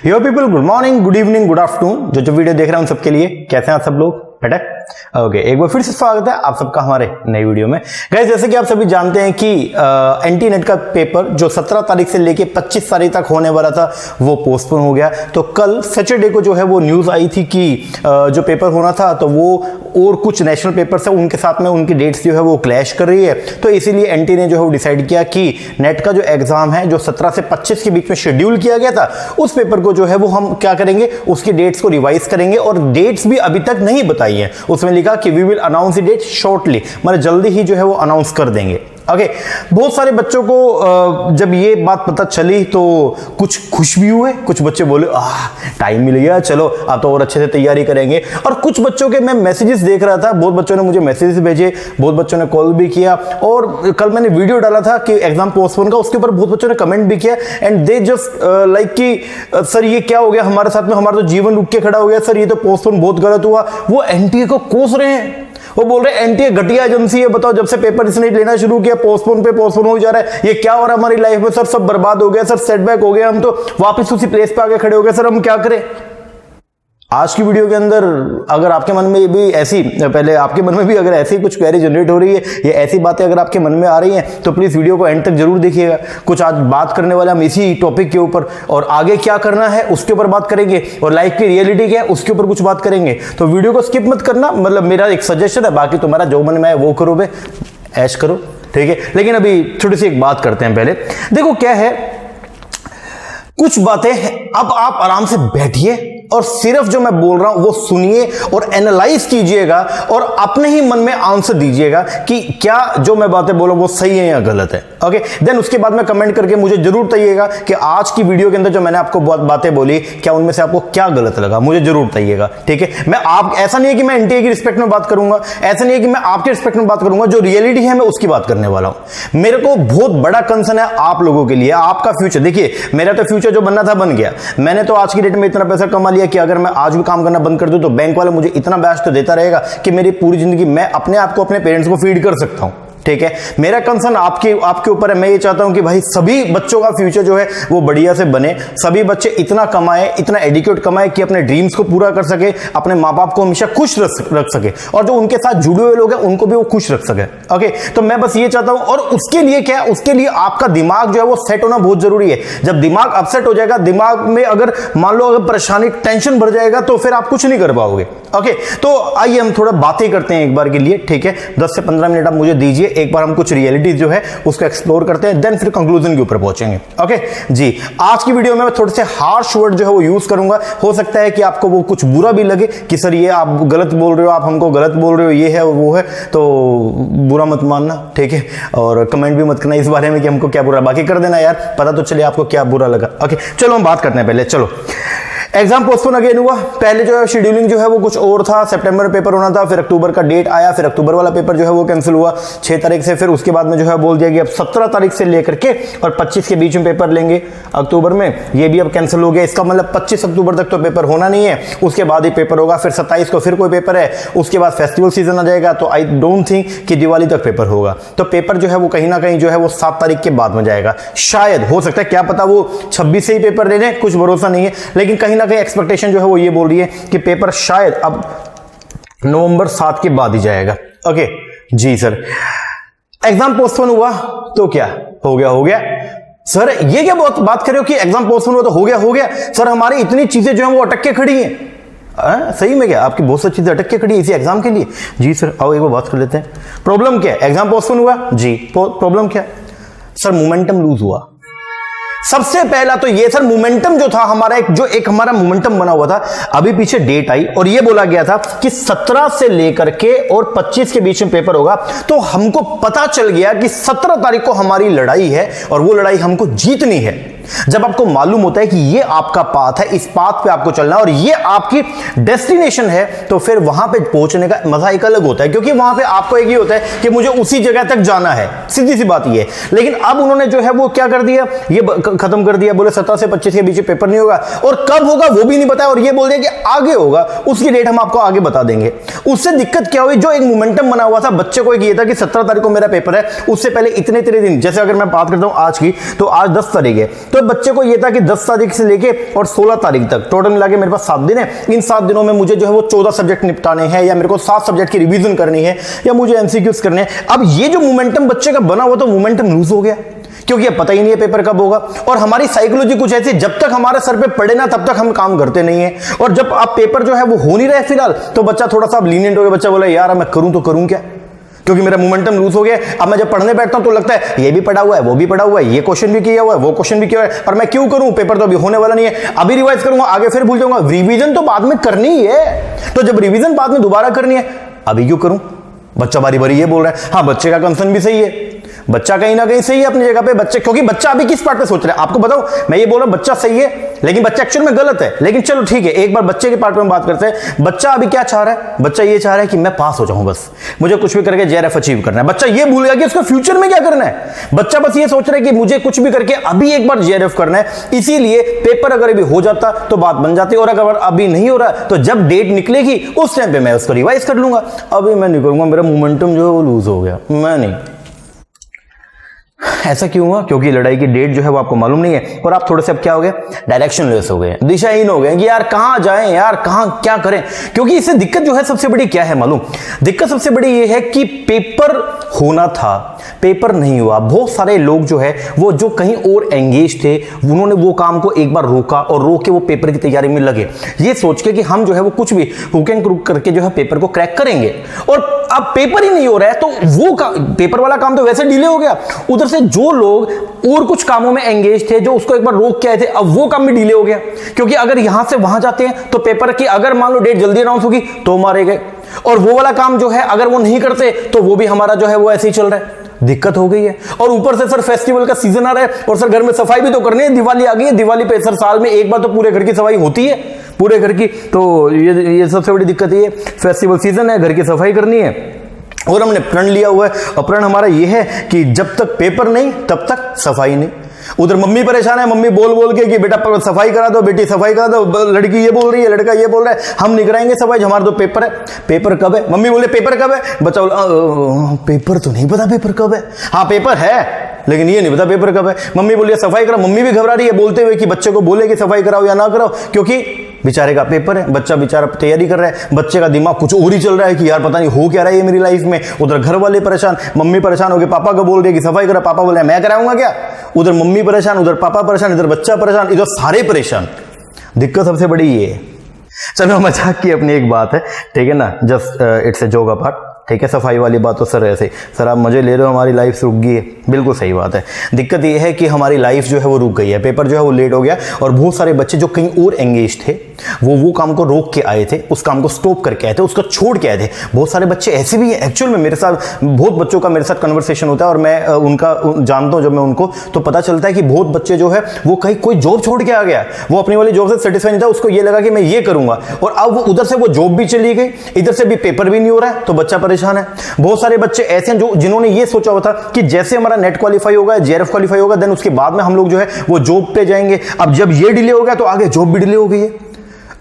यो people, good morning, good evening, good afternoon. जो video देख रहे हैं उन सबके लिए कैसे हैं आप सब लोग? बेटा ओके, एक बार फिर से स्वागत है आप सबका हमारे नई वीडियो में। गाइस, जैसे कि आप सभी जानते हैं कि एनटी नेट का पेपर जो 17 तारीख से लेके 25 तारीख तक होने वाला था वो पोस्टपोन हो गया। तो कल सैटरडे को जो है वो न्यूज आई थी कि जो पेपर होना था तो वो और कुछ नेशनल पेपर्स है उनके साथ में उनकी डेट्स जो है वो क्लैश कर रही है। तो इसीलिए एनटी ने जो है वो डिसाइड किया कि नेट का जो एग्जाम है जो 17 से 25 के बीच में शेड्यूल किया गया था उस पेपर को जो है वो हम क्या करेंगे, उसकी डेट्स को रिवाइज करेंगे। और डेट्स भी अभी तक नहीं बताई है, उसमें लिखा कि we will announce the date shortly, मतलब जल्दी ही जो है वो अनाउंस कर देंगे। ओके, बहुत सारे बच्चों को जब ये बात पता चली तो कुछ खुश भी हुए, कुछ बच्चे बोले टाइम मिल गया, चलो अब तो और अच्छे से तैयारी करेंगे। और कुछ बच्चों के मैं मैसेजेस देख रहा था, बहुत बच्चों ने मुझे मैसेजेस भेजे, बहुत बच्चों ने कॉल भी किया। और कल मैंने वीडियो डाला था कि एग्जाम पोस्टपोन का, उसके ऊपर बहुत बच्चों ने कमेंट भी किया एंड दे जस्ट लाइक कि सर ये क्या हो गया हमारे साथ में, हमारा तो जीवन रुक के खड़ा हो गया, सर ये तो पोस्टपोन बहुत गलत हुआ। वो एनटीए को कोस रहे हैं, वो बोल रहे हैं एनटीए घटिया एजेंसी है, बताओ जब से पेपर इसने लेना शुरू किया पोस्टपोन पे पोस्टपोन हो जा रहा है, ये क्या हो रहा है हमारी लाइफ में सर, सब बर्बाद हो गया सर, सेटबैक हो गया, हम तो वापस उसी प्लेस पे आके खड़े हो गए सर, हम क्या करें। आज की वीडियो के अंदर अगर आपके मन में भी ऐसी, पहले आपके मन में भी अगर ऐसी कुछ क्वेरी जनरेट हो रही है या ऐसी बातें अगर आपके मन में आ रही हैं तो प्लीज वीडियो को एंड तक जरूर देखिएगा। कुछ आज बात करने वाले हम इसी टॉपिक के ऊपर, और आगे क्या करना है उसके ऊपर बात करेंगे, और लाइफ की रियलिटी क्या है उसके ऊपर कुछ बात करेंगे। तो वीडियो को स्किप मत करना, मतलब मेरा एक सजेशन है, बाकी तुम्हारा जो मन में है वो करो, बे ऐश करो, ठीक है। लेकिन अभी छोटी सी एक बात करते हैं। पहले देखो क्या है, कुछ बातें अब आप आराम से बैठिए और सिर्फ जो मैं बोल रहा हूं वो सुनिए और एनालाइज कीजिएगा और अपने ही मन में आंसर दीजिएगा कि क्या जो मैं बातें बोल रहा हूं वो सही है या गलत है। ओके, देन उसके बाद में कमेंट करके मुझे जरूर बताइएगा कि आज की वीडियो के अंदर जो मैंने आपको बहुत बातें बोली क्या उनमें से आपको क्या गलत लगा, मुझे जरूर बताइएगा, ठीक है। मैं आप ऐसा नहीं है कि मैं एनटीए की रिस्पेक्ट में बात करूंगा, ऐसा नहीं है कि मैं आपके रिस्पेक्ट में बात करूंगा, जो रियलिटी है मैं उसकी बात करने वाला हूं। मेरे को बहुत बड़ा कंसर्न है आप लोगों के लिए, आपका फ्यूचर। देखिए मेरा तो फ्यूचर जो बनना था बन गया, मैंने तो आज की डेट में इतना पैसा कमा लिया कि अगर मैं आज भी काम करना बंद कर दूं तो बैंक वाला मुझे इतना ब्याज तो देता रहेगा कि मेरी पूरी जिंदगी मैं अपने आप को अपने पेरेंट्स को फीड कर सकता हूं, ठीक है। मेरा कंसर्न आपके ऊपर है। मैं ये चाहता हूं कि भाई सभी बच्चों का फ्यूचर जो है वो बढ़िया से बने, सभी बच्चे इतना कमाए, इतना एडुकेट कमाए कि अपने ड्रीम्स को पूरा कर सके, अपने माँ बाप को हमेशा खुश रख सके, और जो उनके साथ जुड़े हुए लोग हैं उनको भी वो खुश रख सके। ओके, तो मैं बस ये चाहता हूं। और उसके लिए क्या है, उसके लिए आपका दिमाग जो है वो सेट होना बहुत जरूरी है। जब दिमाग अपसेट हो जाएगा, दिमाग में अगर मान लो अगर परेशानी टेंशन भर जाएगा तो फिर आप कुछ नहीं कर पाओगे। ओके, तो आइए हम थोड़ा बातें करते हैं एक बार के लिए, ठीक है। 10 से 15 मिनट आप मुझे दीजिए, एक बार हम कुछ रियलिटी जो है उसको एक्सप्लोर करते हैं, देन फिर कंक्लूजन के ऊपर पहुंचेंगे। ओके जी, आज की वीडियो में मैं थोड़े से हार्श वर्ड जो है वो यूज करूंगा। हो सकता है कि आपको वो कुछ बुरा भी लगे कि सर ये आप गलत बोल रहे हो, आप हमको गलत बोल रहे हो, ये है वो है, तो बुरा मत मानना, ठीक है। और कमेंट भी मत करना इस बारे में कि हमको क्या बुरा, बाकी कर देना यार, पता तो चले आपको क्या बुरा लगा। ओके, चलो हम बात करते हैं पहले। चलो, एग्जाम पोस्टपोन अगेन हुआ। पहले जो है शेड्यूलिंग जो है वो कुछ और था, सितंबर में पेपर होना था, फिर अक्टूबर का डेट आया, फिर अक्टूबर वाला पेपर जो है वो कैंसिल हुआ 6 तारीख से। फिर उसके बाद में जो है बोल दिया कि अब 17 तारीख से लेकर के और 25 के बीच में पेपर लेंगे अक्टूबर में, ये भी अब कैंसिल हो गया। इसका मतलब 25 अक्टूबर तक तो पेपर होना नहीं है, उसके बाद ही पेपर होगा। फिर 27 को फिर कोई पेपर है, उसके बाद फेस्टिवल सीजन आ जाएगा, तो आई डोंट थिंक कि दिवाली तक पेपर होगा। तो पेपर जो है वो कहीं ना कहीं जो है वो 7 तारीख के बाद में जाएगा, शायद, हो सकता है, क्या पता वो 26 से ही पेपर ले लें, कुछ भरोसा नहीं है। लेकिन कहीं ना कहीं एक्सपेक्टेशन जो है वो ये बोल रही है कि पेपर शायद अब नवंबर 7 के बाद ही जाएगा। ओके जी सर, एग्जाम पोस्टपोन हुआ तो क्या हो गया, हो गया। सर ये क्या बात कर रहे हो कि एग्जाम पोस्टपोन हुआ तो हो गया, हो गया। सर हमारी इतनी चीजें जो है वो अटक के खड़ी हैं। सही में क्या आपकी बहुत सारी चीजें अटक के खड़ी है इसी एग्जाम के लिए? जी सर, आओ एक बार बात कर लेते हैं। प्रॉब्लम क्या है? एग्जाम पोस्टपोन हुआ जी, प्रॉब्लम क्या? सर मोमेंटम लूज हुआ। सबसे पहला तो ये सर, मोमेंटम जो था हमारा, एक हमारा मोमेंटम बना हुआ था, अभी पीछे डेट आई और ये बोला गया था कि 17 से लेकर के और 25 के बीच में पेपर होगा। तो हमको पता चल गया कि 17 तारीख को हमारी लड़ाई है और वो लड़ाई हमको जीतनी है। जब आपको मालूम होता है कि ये आपका पाथ है, इस पाथ पे आपको चलना है और ये आपकी डेस्टिनेशन है, तो फिर वहां पे पहुंचने का मजा एक अलग होता है, क्योंकि वहां पे आपको एक ही होता है कि मुझे उसी जगह तक जाना है, सीधी सी बात ये है। लेकिन अब उन्होंने जो है वो क्या कर दिया, ये खत्म कर दिया, बोले 17 से 25 के बीच पेपर नहीं होगा और कब होगा वो भी नहीं बताया, और ये बोल दिया कि आगे होगा, उसकी डेट हम आपको आगे बता देंगे। उससे दिक्कत क्या हुई, जो एक मोमेंटम बना हुआ था बच्चे को, एक ये था कि 17 तारीख को मेरा पेपर है, उससे पहले इतने दिन, जैसे अगर मैं बात करता हूं आज की, तो आज 10 तारीख है, तो मतलब बच्चे को ये था कि 10 तारीख से लेके और 16 तारीख तक टोटल मिला के मेरे पास 7 दिन है, इन 7 दिनों में मुझे जो है वो 14 सब्जेक्ट निपटाने हैं, या मेरे को 7 सब्जेक्ट की रिवीजन करनी है, या मुझे एमसीक्यूज करने हैं। अब ये जो मोमेंटम बच्चे का बना हुआ, तो मोमेंटम लूज हो गया, क्योंकि अब पता ही नहीं है पेपर कब होगा। और हमारी साइकोलॉजी कुछ ऐसी, जब तक हमारे सर पे पड़े ना तब तक हम काम करते नहीं है, और जब आप पेपर जो है वो हो नहीं रहा है फिलहाल, तो बच्चा थोड़ा सा लीनियंट हो गया, बच्चा बोला यार मैं करूं तो करूं क्या, क्योंकि मेरा मोमेंटम लूज हो गया। अब मैं जब पढ़ने बैठता हूं तो लगता है ये भी पढ़ा हुआ है, वो भी पढ़ा हुआ है, ये क्वेश्चन भी किया हुआ है, वो क्वेश्चन भी किया हुआ है, और मैं क्यों करूं, पेपर तो अभी होने वाला नहीं है, अभी रिवाइज करूंगा आगे फिर भूल जाऊंगा, रिवीजन तो बाद में करनी ही है, तो जब रिवीजन बाद में दोबारा करनी है अभी क्यों करूं। बच्चा बारी बारी ये बोल रहा है। हाँ, बच्चे का कंसर्न भी सही है, बच्चा कहीं ना कहीं सही है अपनी जगह पे, बच्चे, क्योंकि बच्चा अभी किस पार्ट पे सोच रहा है आपको बताओ, मैं ये बोल रहा हूं बच्चा सही है, लेकिन बच्चा एक्चुअल में गलत है, लेकिन चलो ठीक है, एक बार बच्चे के पार्ट में बात करते हैं। बच्चा अभी क्या चाह रहा है, बच्चा ये चाह रहा है कि मैं पास हो जाऊं, बस मुझे कुछ भी करके जेआरएफ अचीव करना है। बच्चा ये भूल गया कि उसको फ्यूचर में क्या करना है, बच्चा बस ये सोच रहा है कि मुझे कुछ भी करके अभी एक बार जेआरएफ करना है, इसीलिए पेपर अगर अभी हो जाता तो बात बन जाती, और अगर अभी नहीं हो रहा तो जब डेट निकलेगी उस टाइम पे मैं उसको रिवाइज कर लूंगा। अभी मैं नहीं करूंगा, मेरा मोमेंटम जो है वो लूज हो गया, मैं नहीं। ऐसा क्यों हुआ, क्योंकि लड़ाई की डेट जो है वो आपको मालूम नहीं है, और आप थोड़े से अब क्या हो गए, डायरेक्शनलेस हो गए, दिशाहीन हो गए कि यार कहां जाएं, यार कहां क्या करें। क्योंकि इससे दिक्कत जो है सबसे बड़ी क्या है मालूम, दिक्कत सबसे बड़ी ये है कि पेपर होना था, पेपर नहीं हुआ। बहुत सारे लोग जो है वो जो कहीं और एंगेज थे, उन्होंने वो काम को एक बार रोका, और रोक के वो पेपर की तैयारी में लगे, ये सोच के कि हम जो है वो कुछ भी हुक एंड क्रुक करके जो है पेपर को क्रैक करेंगे। और अब पेपर ही नहीं हो रहा है, तो वो पेपर वाला काम तो वैसे डिले हो गया, उधर से जो लोग और कुछ कामों में एंगेज थे, जो उसको एक बार रोक के आए थे, अब वो काम भी डिले हो गया। क्योंकि अगर यहां से वहां जाते हैं तो पेपर की अगर मान लो डेट जल्दी अनाउंस होगी तो मारे गए, और वो वाला काम जो है अगर वो नहीं करते तो वो भी हमारा जो है वो ऐसे ही चल रहा है, दिक्कत हो गई है। और ऊपर से सर फेस्टिवल का सीजन आ रहा है, और सर घर में सफाई भी तो करनी है, दिवाली आ गई है, दिवाली पे सर साल में एक बार तो पूरे घर की सफाई होती है, पूरे घर की, तो ये सबसे बड़ी दिक्कत ये, फेस्टिवल सीजन है, घर की सफाई करनी है, और हमने प्रण लिया हुआ है, और प्रण हमारा ये है कि जब तक पेपर नहीं तब तक सफाई नहीं। उधर मम्मी परेशान है, मम्मी बोल बोल के कि बेटा सफाई करा दो, बेटी सफाई करा दो, लड़की ये बोल रही है, लड़का ये बोल रहा है, हम नहीं कराएंगे सफाई, हमारा तो पेपर है। पेपर कब है, मम्मी बोले पेपर कब है, बच्चा बोला पेपर तो नहीं पता पेपर कब है, हाँ पेपर है लेकिन ये नहीं पता पेपर कब है। मम्मी बोलिए सफाई करा, मम्मी भी घबरा रही है बोलते हुए कि बच्चे को बोले कि सफाई कराओ या ना कराओ, क्योंकि बेचारे का पेपर है, बच्चा बेचारा तैयारी कर रहा है, बच्चे का दिमाग कुछ और ही चल रहा है कि यार पता नहीं हो क्या रहा है ये मेरी लाइफ में। उधर घर वाले परेशान, मम्मी परेशान हो गए, पापा को बोल रहे कि सफाई करा, पापा बोल रहे मैं कराऊंगा क्या, उधर मम्मी परेशान, उधर पापा परेशान, इधर बच्चा परेशान, इधर सारे परेशान। दिक्कत सबसे बड़ी ये है। चलो मजाक की अपनी एक बात है, ठीक है ना, just it's a joke apart, ठीक है। सफाई वाली बात तो सर ऐसे, सर आप मजे ले रहे हो, हमारी लाइफ रुक गई है, बिल्कुल सही बात है। दिक्कत ये है कि हमारी लाइफ जो है वो रुक गई है, पेपर जो है वो लेट हो गया, और बहुत सारे बच्चे जो कहीं और एंगेज थे वो काम को रोक के आए थे, उस काम को स्टॉप करके आए थे, उसको छोड़ के आए थे। बहुत सारे बच्चे ऐसे भी हैं, एक्चुअल में मेरे साथ बहुत बच्चों का मेरे साथ कन्वर्सेशन होता है, और मैं उनका जानता हूं जब मैं उनको, तो पता चलता है कि बहुत बच्चे जो है वो कहीं कोई जॉब छोड़ के आ गया, वो अपनी वाली जॉब से सेटिस्फाई नहीं था, उसको ये लगा कि मैं ये करूंगा, और अब वो उधर से वो जॉब भी चली गई, इधर से भी पेपर भी नहीं हो रहा है, तो बच्चा परेशान है। बहुत सारे बच्चे ऐसे हैं जो जिन्होंने ये सोचा हुआ था कि जैसे हमारा नेट क्वालिफाई होगा, जेआरएफ क्वालिफाई होगा, देन उसके बाद में हम लोग जो है वो जॉब पे जाएंगे। अब जब ये डिले हो गया तो आगे जॉब भी डिले हो गई है,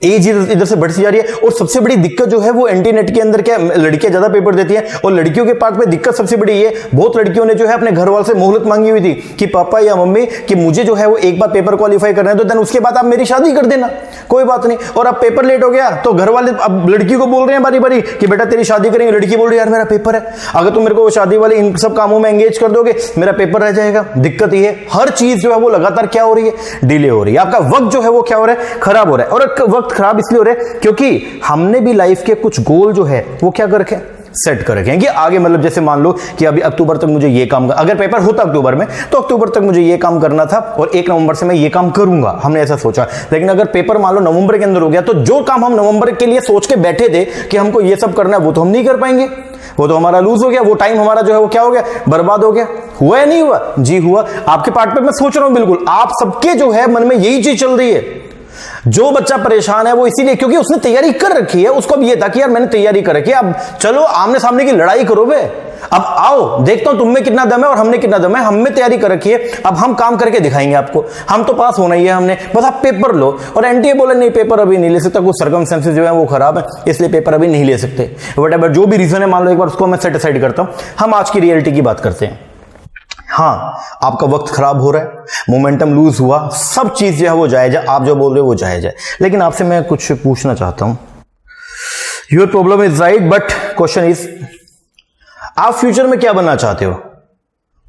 एज इधर से बढ़ती जा रही है। और सबसे बड़ी दिक्कत जो है वो एंटी नेट के अंदर क्या, लड़कियां ज्यादा पेपर देती हैं, और लड़कियों के पार्ट में दिक्कत सबसे बड़ी ये, बहुत लड़कियों ने जो है अपने घर वालों से मोहलत मांगी हुई थी कि पापा या मम्मी कि मुझे जो है वो एक बार पेपर क्वालिफाई करना है, तो देन उसके बाद आप मेरी शादी कर देना, कोई बात नहीं। और अब पेपर लेट हो गया तो घर वाले अब लड़की को बोल रहे हैं बारी बारी कि बेटा तेरी शादी करेंगे, लड़की बोल रही है यार मेरा पेपर है, अगर तुम मेरे को शादी वाले इन सब कामों में एंगेज कर दोगे मेरा पेपर रह जाएगा। दिक्कत ये है, हर चीज जो है वो लगातार क्या हो रही है, डिले हो रही है, आपका वक्त जो है वो क्या हो रहा है, खराब हो रहा है। और वक्त खराब इसलिए हो रहा है क्योंकि हमने भी लाइफ के कुछ गोल जो है वो क्या कर रखे, सेट कर रखे हैं कि आगे, मतलब जैसे मान लो कि अभी अक्टूबर तक मुझे ये काम, अगर पेपर होता अक्टूबर में तो अक्टूबर तक मुझे ये काम करना था और 1 नवंबर से मैं ये काम करूंगा, हमने ऐसा सोचा। लेकिन अगर पेपर मान लो नवंबर के अंदर हो गया तो जो काम हम नवंबर के लिए सोच के बैठे थे कि हमको ये सब करना है वो तो हम नहीं कर पाएंगे, वो तो हमारा लूज हो गया, वो टाइम हमारा जो है वो क्या हो गया, बर्बाद हो गया। हुआ या नहीं हुआ? जी हुआ। आपके पार्ट पे मैं सोच रहा हूं, बिल्कुल आप सबके जो है मन में यही चीज चल रही है। जो बच्चा परेशान है वो इसीलिए क्योंकि उसने तैयारी कर रखी है, उसको अब ये था कि यार मैंने तैयारी कर रखी है, अब चलो आमने सामने की लड़ाई करो बे, अब आओ देखता हूं तुम में कितना दम है और हमने कितना दम है, हमने तैयारी कर रखी है, अब हम काम करके दिखाएंगे आपको, हम तो पास होना ही है हमने, बस आप पेपर लो। और एनटीए बोले नहीं पेपर अभी नहीं ले सकता, कुछ सर्कमस्टेंसेस जो है वो खराब है इसलिए पेपर अभी नहीं ले सकते, वट एवर जो भी रीजन है मान लो, एक बार उसको मैं सेट असाइड करता हूं, हम आज की रियलिटी की बात करते हैं। हाँ, आपका वक्त खराब हो रहा है, मोमेंटम लूज हुआ, सब चीज जो है वो जायज है, आप जो बोल रहे हो वो जायज है, लेकिन आपसे मैं कुछ पूछना चाहता हूं। Your problem is right but question is, आप फ्यूचर में क्या बनना चाहते हो?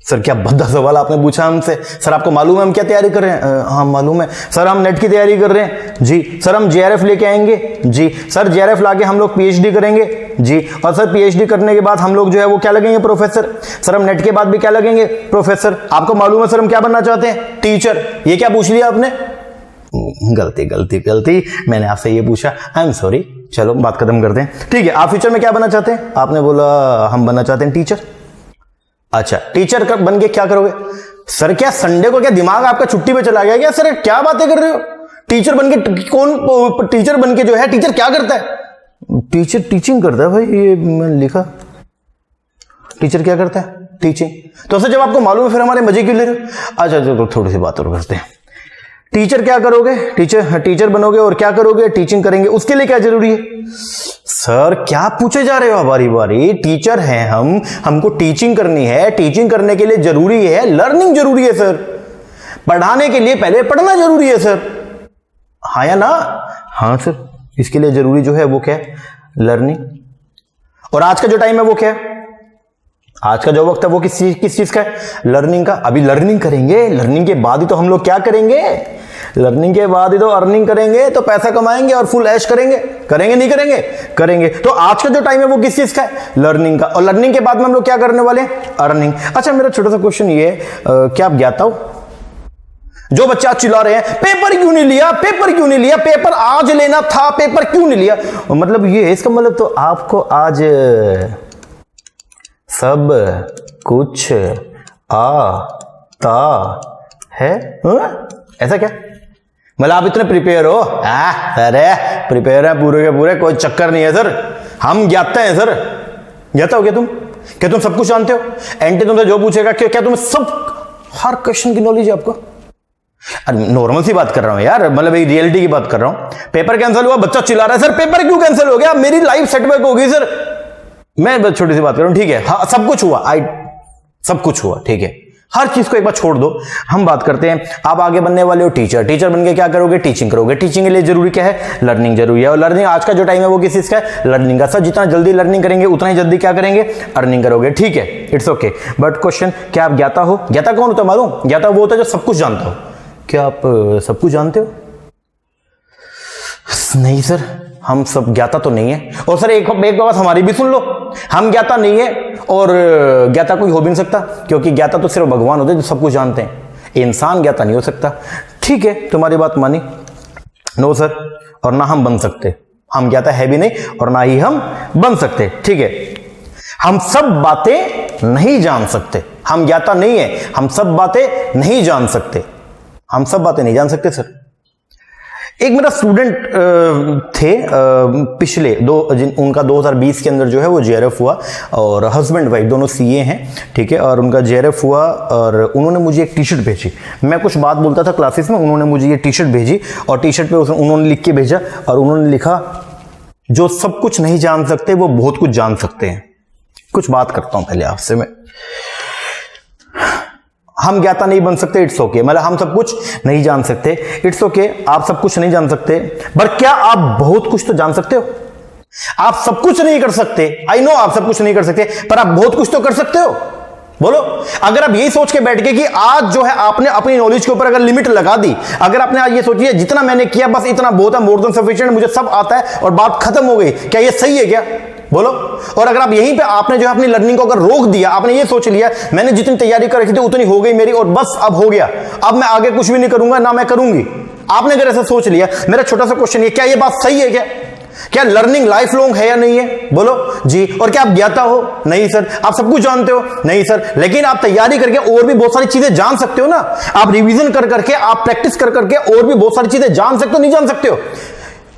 सर क्या भद्दा सवाल आपने पूछा हमसे। सर आपको मालूम है हम क्या तैयारी कर रहे हैं? हाँ मालूम है सर, हम नेट की तैयारी कर रहे हैं जी। सर हम जेआरएफ लेके आएंगे जी। सर जेआरएफ लाके हम लोग पीएचडी करेंगे जी। और सर पीएचडी करने के बाद हम लोग जो है वो क्या लगेंगे? प्रोफेसर। सर हम नेट के बाद भी क्या लगेंगे? प्रोफेसर। आपको मालूम है सर हम क्या बनना चाहते हैं? टीचर। ये क्या पूछ लिया आपने? गलती गलती गलती, मैंने आपसे ये पूछा, आई एम सॉरी। चलो बात खत्म करते हैं। ठीक है, आप फ्यूचर में क्या बनना चाहते हैं? आपने बोला हम बनना चाहते हैं टीचर। अच्छा, टीचर कब बन के क्या करोगे? सर क्या संडे को क्या दिमाग आपका छुट्टी पे चला गया क्या? सर क्या बातें कर रहे हो? टीचर बन के कौन टीचर बन के जो है, टीचर क्या करता है? टीचर टीचिंग करता है भाई, ये मैंने लिखा। टीचर क्या करता है? टीचिंग। तो सर जब आपको मालूम है फिर हमारे मजे क्यों ले रहे हो? अच्छा चलो थोड़ी सी बात और करते हैं। टीचर क्या करोगे? टीचर बनोगे और क्या करोगे? टीचिंग करेंगे। उसके लिए क्या जरूरी है? सर क्या पूछे जा रहे हो बारी बारी? टीचर हैं हम, हमको टीचिंग करनी है। टीचिंग करने के लिए जरूरी है लर्निंग, जरूरी है सर। पढ़ाने के लिए पहले पढ़ना जरूरी है सर, हाँ या ना? हाँ सर, इसके लिए जरूरी जो है वो क्या है? लर्निंग। और आज का जो टाइम है वो क्या है? आज का जो वक्त है वो किस चीज का है? लर्निंग का। अभी लर्निंग करेंगे, लर्निंग के बाद ही तो हम लोग क्या करेंगे? लर्निंग के बाद ही तो अर्निंग करेंगे, तो पैसा कमाएंगे और फुल ऐश करेंगे। करेंगे नहीं करेंगे? करेंगे। तो आज का जो टाइम है वो किस चीज का है? लर्निंग का। और लर्निंग के बाद में हम लोग क्या करने वाले हैं? अर्निंग। अच्छा मेरा छोटा सा क्वेश्चन ये है, क्या आप ज्ञाता हो? जो बच्चे आज चिल्ला रहे हैं पेपर क्यों नहीं लिया, पेपर क्यों नहीं लिया, पेपर आज लेना था, पेपर क्यों नहीं लिया, मतलब ये है, इसका मतलब तो आपको आज सब कुछ आता है, ऐसा क्या? मतलब आप इतने प्रिपेयर हो? अरे प्रिपेयर है पूरे के पूरे, कोई चक्कर नहीं है सर, हम ज्ञाता हैं सर। ज्ञाता हो क्या तुम? क्या तुम सब कुछ जानते हो? एंटी तुमसे जो पूछेगा क्या तुम्हें सब हर क्वेश्चन की नॉलेज है आपको? नॉर्मल सी बात कर रहा हूं यार, मतलब एक रियलिटी की बात कर रहा हूं। पेपर कैंसिल हुआ, बच्चा चिल्ला रहा है सर पेपर क्यों कैंसिल हो गया, मेरी लाइफ सेटबैक हो गई सर। मैं बस छोटी सी बात कर रहा हूं, ठीक है? हाँ सब कुछ हुआ, सब कुछ हुआ, ठीक है, हर चीज को एक बार छोड़ दो। हम बात करते हैं, आप आगे बनने वाले हो टीचर। टीचर बन के क्या करोगे? टीचिंग करोगे। टीचिंग के लिए जरूरी क्या है? लर्निंग जरूरी है। और लर्निंग आज का जो टाइम है वो किस चीज का है? लर्निंग का। सर जितना जल्दी लर्निंग करेंगे उतना ही जल्दी क्या करेंगे? अर्निंग करोगे। ठीक है, इट्स ओके। बट क्वेश्चन, क्या आप ज्ञाता हो? ज्ञाता कौन होता है मालूम? ज्ञाता वो होता है जो सब कुछ जानता हो। क्या आप सब कुछ जानते हो? नहीं सर, हम सब ज्ञाता तो नहीं है। और सर एक बात हमारी भी सुन लो, हम ज्ञाता नहीं है और ज्ञाता कोई हो भी नहीं सकता, क्योंकि ज्ञाता तो सिर्फ भगवान होते हैं जो सब कुछ जानते हैं, इंसान ज्ञाता नहीं हो सकता। ठीक है, तुम्हारी बात मानी। नो सर, और ना हम बन सकते, हम ज्ञाता है भी नहीं और ना ही हम बन सकते। ठीक है, हम सब बातें नहीं जान सकते, हम ज्ञाता नहीं है, हम सब बातें नहीं जान सकते, हम सब बातें नहीं जान सकते सर। एक मेरा स्टूडेंट थे पिछले उनका 2020 के अंदर जो है वो जेआरएफ हुआ, और हस्बैंड वाइफ दोनों सीए हैं, ठीक है, और उनका जेआरएफ हुआ और उन्होंने मुझे एक टी शर्ट भेजी। मैं कुछ बात बोलता था क्लासेस में, उन्होंने मुझे ये टी शर्ट भेजी और टी शर्ट पे उन्होंने लिख के भेजा, और उन्होंने लिखा जो सब कुछ नहीं जान सकते वो बहुत कुछ जान सकते हैं। कुछ बात करता हूं पहले आपसे मैं। हम ज्ञाता नहीं बन सकते, इट्स ओके, मतलब हम सब कुछ नहीं जान सकते, इट्स ओके, आप सब कुछ नहीं जान सकते, पर क्या आप बहुत कुछ तो जान सकते हो? आप सब कुछ नहीं कर सकते, आई नो आप सब कुछ नहीं कर सकते, पर आप बहुत कुछ तो कर सकते हो। बोलो, अगर आप यही सोच के बैठ गए कि आज जो है आपने अपनी नॉलेज के ऊपर अगर लिमिट लगा दी, अगर आपने आज ये सोचिए जितना मैंने किया बस इतना बहुत है, मोर देन सफिशिएंट, मुझे सब आता है और बात खत्म हो गई, क्या ये सही है क्या? बोलो। और अगर आप यहीं पे आपने जो है अपनी लर्निंग को अगर रोक दिया, आपने ये सोच लिया मैंने जितनी तैयारी कर रखी थी उतनी हो गई मेरी और बस अब हो गया, अब मैं आगे कुछ भी नहीं करूंगा ना मैं करूंगी, आपने अगर ऐसा सोच लिया, मेरा छोटा सा क्वेश्चन ये, क्या ये बात सही है क्या? क्या लर्निंग लाइफ लॉन्ग है या नहीं है? बोलो जी। और क्या आप ज्ञाता हो? नहीं सर। आप सब कुछ जानते हो? नहीं सर। लेकिन आप तैयारी करके और भी बहुत सारी चीजें जान सकते हो ना, आप रिवीजन कर करके, आप प्रैक्टिस कर करके और भी बहुत सारी चीजें जान सकते हो, नहीं जान सकते हो?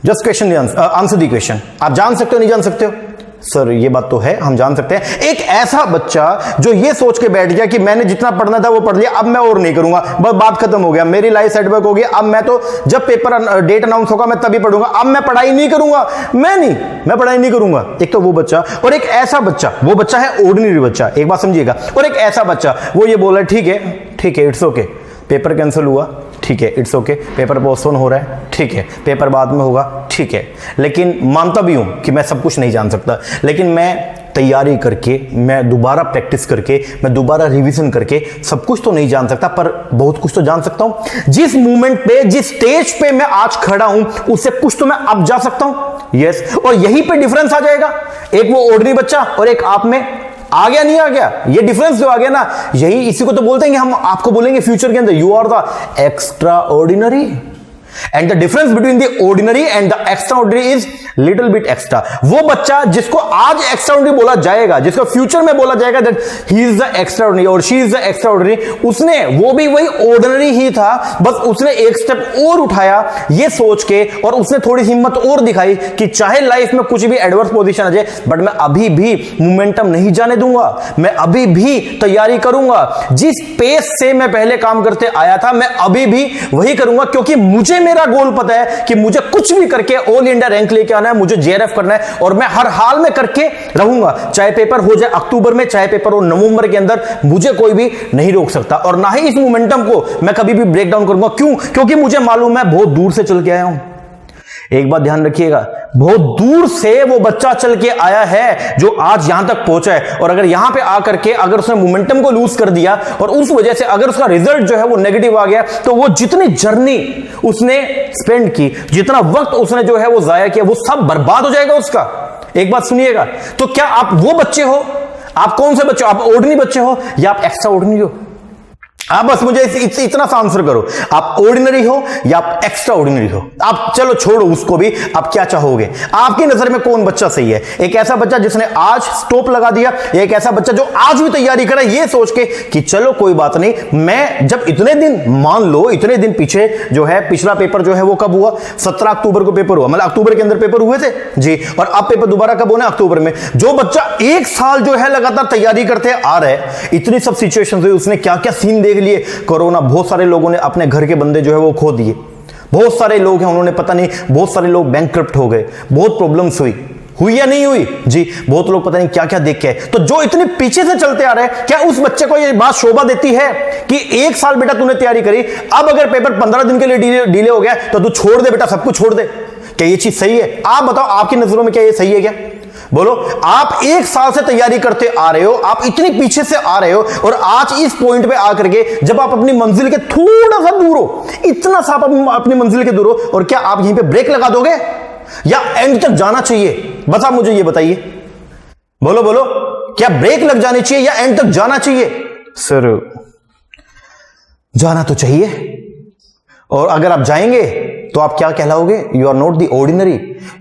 Just question answer the question. आप जान सकते हो नहीं जान सकते हो? सर ये बात तो है, हम जान सकते हैं। एक ऐसा बच्चा जो ये सोच के बैठ गया कि मैंने जितना पढ़ना था वो पढ़ लिया, अब मैं और नहीं करूंगा, बस बात खत्म हो गया, मेरी लाइफ सेटबैक हो गई, अब मैं तो जब पेपर डेट अनाउंस होगा मैं तभी पढ़ूंगा, अब मैं पढ़ाई नहीं करूंगा, मैं पढ़ाई नहीं करूंगा। एक तो वो बच्चा, और एक ऐसा बच्चा, वो बच्चा है ऑर्डिनरी बच्चा, एक बात समझिएगा, और एक ऐसा बच्चा वो ये बोला ठीक है इट्स ओके, पेपर कैंसिल हुआ, ठीक है इट्स ओके, पेपर पोस्टपोन हो रहा है, ठीक है, पेपर बाद में होगा, ठीक है, लेकिन मानता भी हूं कि मैं सब कुछ नहीं जान सकता, लेकिन मैं तैयारी करके, मैं दोबारा प्रैक्टिस करके, मैं दोबारा रिवीजन करके सब कुछ तो नहीं जान सकता, पर बहुत कुछ तो जान सकता हूं। जिस मूवमेंट पे, जिस स्टेज पे मैं आज खड़ा हूं, उससे कुछ तो मैं अब जा सकता हूं। यस, और यहीं पे डिफरेंस आ जाएगा, एक वो ऑर्डिनरी बच्चा और एक आप में आ गया नहीं आ गया, ये डिफरेंस जो आ गया ना, यही इसी को तो बोलते हैं कि हम आपको बोलेंगे फ्यूचर के अंदर you are the extraordinary, and the difference between the ordinary and the extraordinary is little bit extra. वो बच्चा जिसको आज एक्स्ट्रा ऑर्डिनरी बोला जाएगा, जिसको फ्यूचर में बोला जाएगा that he is the extraordinary और she is the extraordinary, उसने, वो भी वही ऑर्डिनरी ही था, बस उसने एक स्टेप और उठाया ये सोच के, और उसने थोड़ी हिम्मत और दिखाई कि चाहे लाइफ में कुछ भी एडवर्स पोजीशन आ जाए, बट मैं अभी भी मोमेंटम नहीं जाने दूंगा, मैं अभी भी तैयारी करूंगा, जिस पेस से मैं पहले काम करते आया था मैं अभी भी वही करूंगा, क्योंकि मुझे मेरा गोल पता है कि मुझे कुछ भी करके ऑल इंडिया रैंक लेके आना है, मुझे जेआरएफ करना है, और मैं हर हाल में करके रहूंगा, चाहे पेपर हो जाए अक्टूबर में, चाहे पेपर हो नवंबर के अंदर, मुझे कोई भी नहीं रोक सकता, और ना ही इस मोमेंटम को मैं कभी भी ब्रेक डाउन करूंगा। क्यों? क्योंकि मुझे मालूम है बहुत दूर से चल के आया हूं। एक बात ध्यान रखिएगा, बहुत दूर से वो बच्चा चल के आया है जो आज यहां तक पहुंचा है, और अगर यहां पे आकर के अगर उसने मोमेंटम को लूज कर दिया और उस वजह से अगर उसका रिजल्ट जो है वो नेगेटिव आ गया, तो वो जितनी जर्नी उसने स्पेंड की, जितना वक्त उसने जो है वो जाया किया, वो सब बर्बाद हो जाएगा उसका। एक बात सुनिएगा, तो क्या आप वो बच्चे हो, आप कौन से बच्चे हो, आप ऑर्डिनरी बच्चे हो या आप एक्स्ट्रा ऑर्डिनरी हो? आप बस मुझे इतना सा आंसर करो, आप ऑर्डिनरी हो या आप एक्स्ट्रा ऑर्डिनरी हो? आप चलो छोड़ो उसको भी, आप क्या चाहोगे? आपकी नजर में कौन बच्चा सही है? एक ऐसा बच्चा जिसने आज स्टॉप लगा दिया, एक ऐसा बच्चा जो आज भी तैयारी करे ये सोच के कि चलो कोई बात नहीं, मैं जब इतने दिन, मान लो इतने दिन पीछे जो है, पिछला पेपर जो है वो कब हुआ? 17 अक्टूबर को पेपर हुआ, मतलब अक्टूबर के अंदर पेपर हुए थे जी, और अब पेपर दोबारा कब होना? अक्टूबर में। जो बच्चा एक साल जो है लगातार तैयारी करते आ रहे, इतनी सब सिचुएशन हुई, उसने क्या क्या सीन देख लिए, कोरोना, बहुत सारे लोगों ने अपने घर के बंदे जो है वो खो दिए, बहुत सारे लोग हैं उन्होंने पता नहीं, बहुत सारे लोग बैंकक्रप्ट हो गए, बहुत प्रॉब्लम्स हुई या नहीं हुई जी, बहुत लोग पता नहीं क्या क्या देख के आए। तो जो इतने पीछे से चलते आ रहे हैं, क्या उस बच्चे को ये बात शोभा देती है कि एक साल बेटा तूने तैयारी करी, अब अगर पेपर 15 दिन के लिए डिले हो गया तो तू छोड़ दे बेटा, सब कुछ छोड़ दे? क्या ये चीज सही है? आप बताओ, आपकी नजरों में क्या ये सही है? क्या बोलो? आप एक साल से तैयारी करते आ रहे हो, आप इतने पीछे से आ रहे हो, और आज इस पॉइंट पे आकर के जब आप अपनी मंजिल के थोड़ा सा दूर हो, इतना सा आप अपनी मंजिल के दूर हो, और क्या आप यहीं पे ब्रेक लगा दोगे या एंड तक जाना चाहिए? बस आप मुझे ये बताइए, बोलो बोलो, क्या ब्रेक लग जानी चाहिए या एंड तक जाना चाहिए? सर जाना तो चाहिए, और अगर आप जाएंगे तो आप क्या कहलाओगे? You are not the ordinary,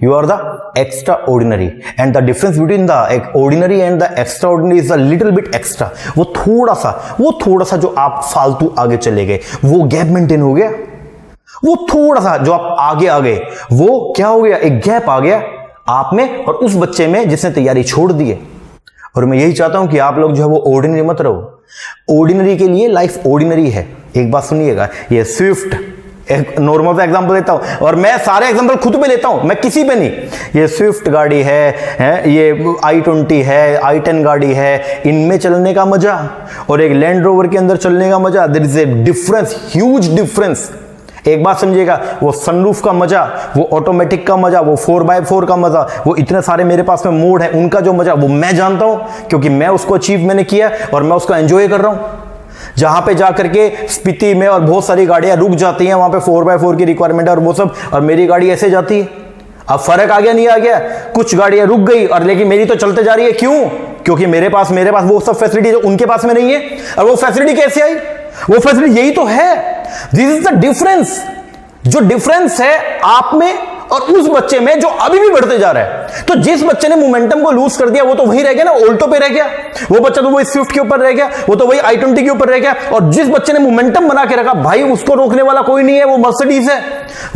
you are the extraordinary, and the difference between the ordinary and the extraordinary is a little bit extra. वो थोड़ा सा जो आप फालतू आगे चले गए, वो गैप मेंटेन हो गया, वो थोड़ा सा जो आप आगे आ गए, वो क्या हो गया? एक गैप आ गया आप में और उस बच्चे में जिसने तैयारी छोड़ दी है। और मैं यही चाहता हूं कि आप लोग जो है वो ऑर्डिनरी मत रहो। ऑर्डिनरी के लिए लाइफ ऑर्डिनरी है। एक बात सुनिएगा, ये स्विफ्ट, एक नॉर्मल सा एग्जांपल देता हूं, और मैं सारे एग्जांपल खुद पे लेता हूं, मैं किसी पे नहीं। ये स्विफ्ट गाड़ी है, ये i20 है, i10 गाड़ी है, इनमें चलने का मजा और एक लैंड रोवर के अंदर चलने का मजा, there is a difference, huge difference. एक बात समझिएगा, वो सनरूफ का मजा, वो ऑटोमेटिक का मजा, वो 4x4 का मजा, वो इतने सारे मेरे पास में मोड है, उनका जो मजा वो मैं जानता हूं, क्योंकि मैं उसको अचीव मैंने किया और मैं उसको एंजॉय कर रहा हूं। जहां पे जाकर के स्पीति में और बहुत सारी गाड़ियां रुक जाती हैं, वहां पे 4x4 की रिक्वायरमेंट है और वो सब, और मेरी गाड़ी ऐसे जाती है। अब फर्क आ गया नहीं आ गया? कुछ गाड़ियां रुक गई और लेकिन मेरी तो चलते जा रही है। क्यों? क्योंकि मेरे पास वो सब फैसिलिटी जो उनके पास में नहीं है। और वो फैसिलिटी कैसे आई? वो फैसिलिटी यही तो है। This is the difference. जो डिफरेंस है आप में और उस बच्चे में जो अभी भी बढ़ते जा रहा है। तो जिस बच्चे ने मोमेंटम को लूज कर दिया वो तो वही रह गया ना, ऑल्टो पे रह गया, वो बच्चा तो वही स्विफ्ट के ऊपर रह गया, वो तो वही i20 के ऊपर रह गया। और जिस बच्चे ने मोमेंटम बना के रखा भाई उसको रोकने वाला कोई नहीं है, वो मर्सिडीज है,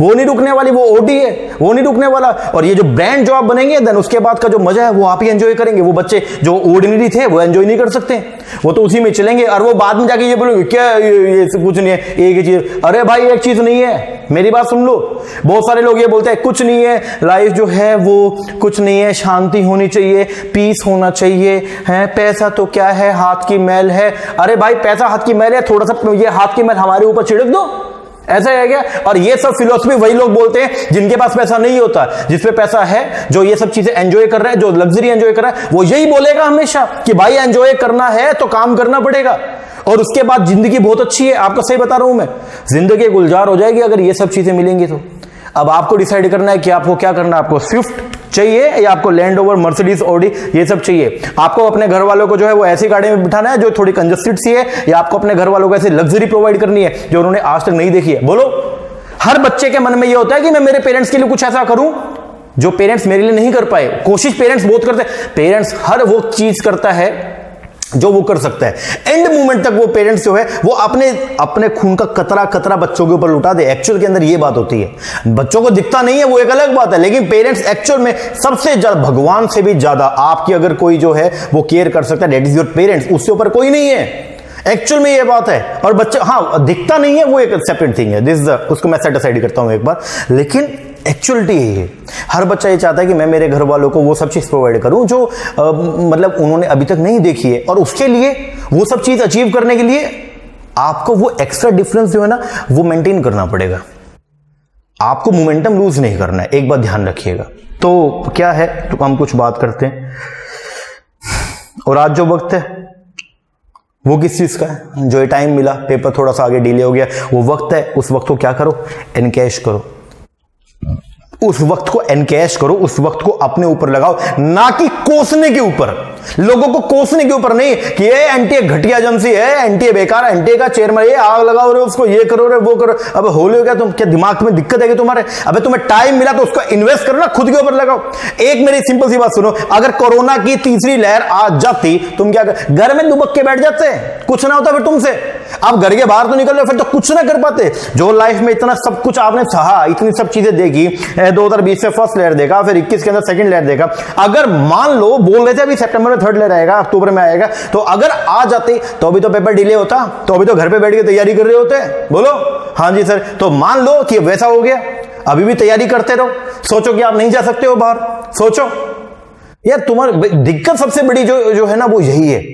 वो नहीं रुकने वाली, वो ऑडी है, वो नहीं रुकने वाला। और ये जो ब्रांड जो आप बनेंगे देन उसके बाद का जो मजा है वो आप ही एंजॉय करेंगे। वो बच्चे जो ऑर्डिनरी थे वो एंजॉय नहीं कर सकते, वो तो उसी में चलेंगे और वो बाद में जाके ये बोलेंगे क्या ये कुछ नहीं है, एक ही चीज। अरे भाई एक चीज नहीं है, मेरी बात सुन लो। बहुत सारे लोग ये बोलते हैं कुछ नहीं है, लाइफ जो है वो कुछ नहीं है, शांति होनी चाहिए, पीस होना चाहिए, है पैसा तो क्या है, हाथ की मैल है। अरे भाई पैसा हाथ की मैल है, थोड़ा सा ये हाथ की मैल हमारे ऊपर छिड़क दो, ऐसा है क्या? और ये सब फिलॉसफी वही लोग बोलते हैं जिनके पास पैसा नहीं होता। जिस पे पैसा है, जो ये सब चीजें एंजॉय कर रहा है, जो लग्जरी एंजॉय कर रहा है, वो यही बोलेगा हमेशा कि भाई एंजॉय करना है तो काम करना पड़ेगा और उसके बाद जिंदगी बहुत अच्छी है। आपको सही बता रहा हूं मैं, जिंदगी गुलजार हो जाएगी अगर ये सब चीजें मिलेंगी तो। अब आपको डिसाइड करना है कि आपको क्या करना है। आपको स्विफ्ट चाहिए या आपको लैंड रोवर, मर्सिडीज, ऑडी ये सब चाहिए? आपको अपने घर वालों को जो है वो ऐसी गाड़ी में बिठाना है जो थोड़ी कंजस्टेड सी है, या आपको अपने घर वालों को ऐसी लग्जरी प्रोवाइड करनी है जो उन्होंने आज तक नहीं देखी है? बोलो। हर बच्चे के मन में ये होता है कि मैं मेरे पेरेंट्स के लिए कुछ ऐसा करूं जो पेरेंट्स मेरे लिए नहीं कर पाए। कोशिश पेरेंट्स बहुत करते हैं, पेरेंट्स हर वो चीज करता है जो वो कर सकता है। एंड मोमेंट तक वो पेरेंट्स जो है वो अपने खून का कतरा कतरा बच्चों के ऊपर लुटा दे। एक्चुअल के अंदर ये बात होती है, बच्चों को दिखता नहीं है वो एक अलग बात है, लेकिन पेरेंट्स एक्चुअल में सबसे ज्यादा, भगवान से भी ज्यादा आपकी अगर कोई जो है वो केयर कर सकता है, दैट इज योर पेरेंट्स। उससे ऊपर कोई नहीं है, एक्चुअल में ये बात है। और बच्चे हाँ दिखता नहीं है वो एक सेपरेट थिंग है, दिस उसको मैं सेट असाइड करता हूं एक बार, लेकिन एक्चुअलिटी यही है। हर बच्चा ये चाहता है कि मैं मेरे घर वालों को वो सब चीज प्रोवाइड करूं जो मतलब उन्होंने अभी तक नहीं देखी है। और उसके लिए वो सब चीज अचीव करने के लिए आपको वो एक्स्ट्रा डिफरेंस जो है ना वो मेंटेन करना पड़ेगा। आपको मोमेंटम लूज नहीं करना है, एक बात ध्यान रखिएगा। तो क्या है, तो हम कुछ बात करते हैं। और आज जो वक्त है वो किस चीज का है? जो ये टाइम मिला, पेपर थोड़ा सा आगे डिले हो गया, वो वक्त है। उस वक्त को क्या करो, एनकैश करो। उस वक्त को एनकैश करो, उस वक्त को अपने ऊपर लगाओ, ना कि कोसने के ऊपर, लोगों को कोसने के ऊपर नहीं कि ये एनटीए घटिया एजेंसी है, एनटीए बेकार, एनटीए का चेयरमैन, ये आग लगाओ रे उसको, ये करो रे वो करो। अब होले हो गया तुम, क्या दिमाग में दिक्कत है कि तुम्हारे? अबे तुम्हें टाइम मिला तो उसको इन्वेस्ट करो ना, खुद के ऊपर लगाओ। एक मेरी सिंपल सी बात सुनो, अगर कोरोना की तीसरी लहर आ जाती, तुम क्या कर, घर में दुबक के बैठ जाते, कुछ ना होता फिर तुमसे। आप घर के बाहर तो निकल रहे, फिर तो कुछ ना कर पाते। जो लाइफ में इतना सब कुछ आपने सहा, इतनी सब चीजें देखी, 2020 से फर्स्ट लेयर देखा, फिर 21 के अंदर सेकंड लेयर देखा। अगर मान लो बोल रहे थे अभी सितंबर में थर्ड लेयर आएगा, अक्टूबर में आएगा, तो अगर आ जाते तो अभी तो पेपर डिले होता, तो अभी तो घर पे बैठ के तैयारी कर रहे होते। बोलो हाँ जी सर। तो मान लो कि वैसा हो गया, अभी भी तैयारी करते रहो। सोचो कि आप नहीं जा सकते हो बाहर, सोचो यार। तुम्हारी दिक्कत सबसे बड़ी जो है ना वो यही है।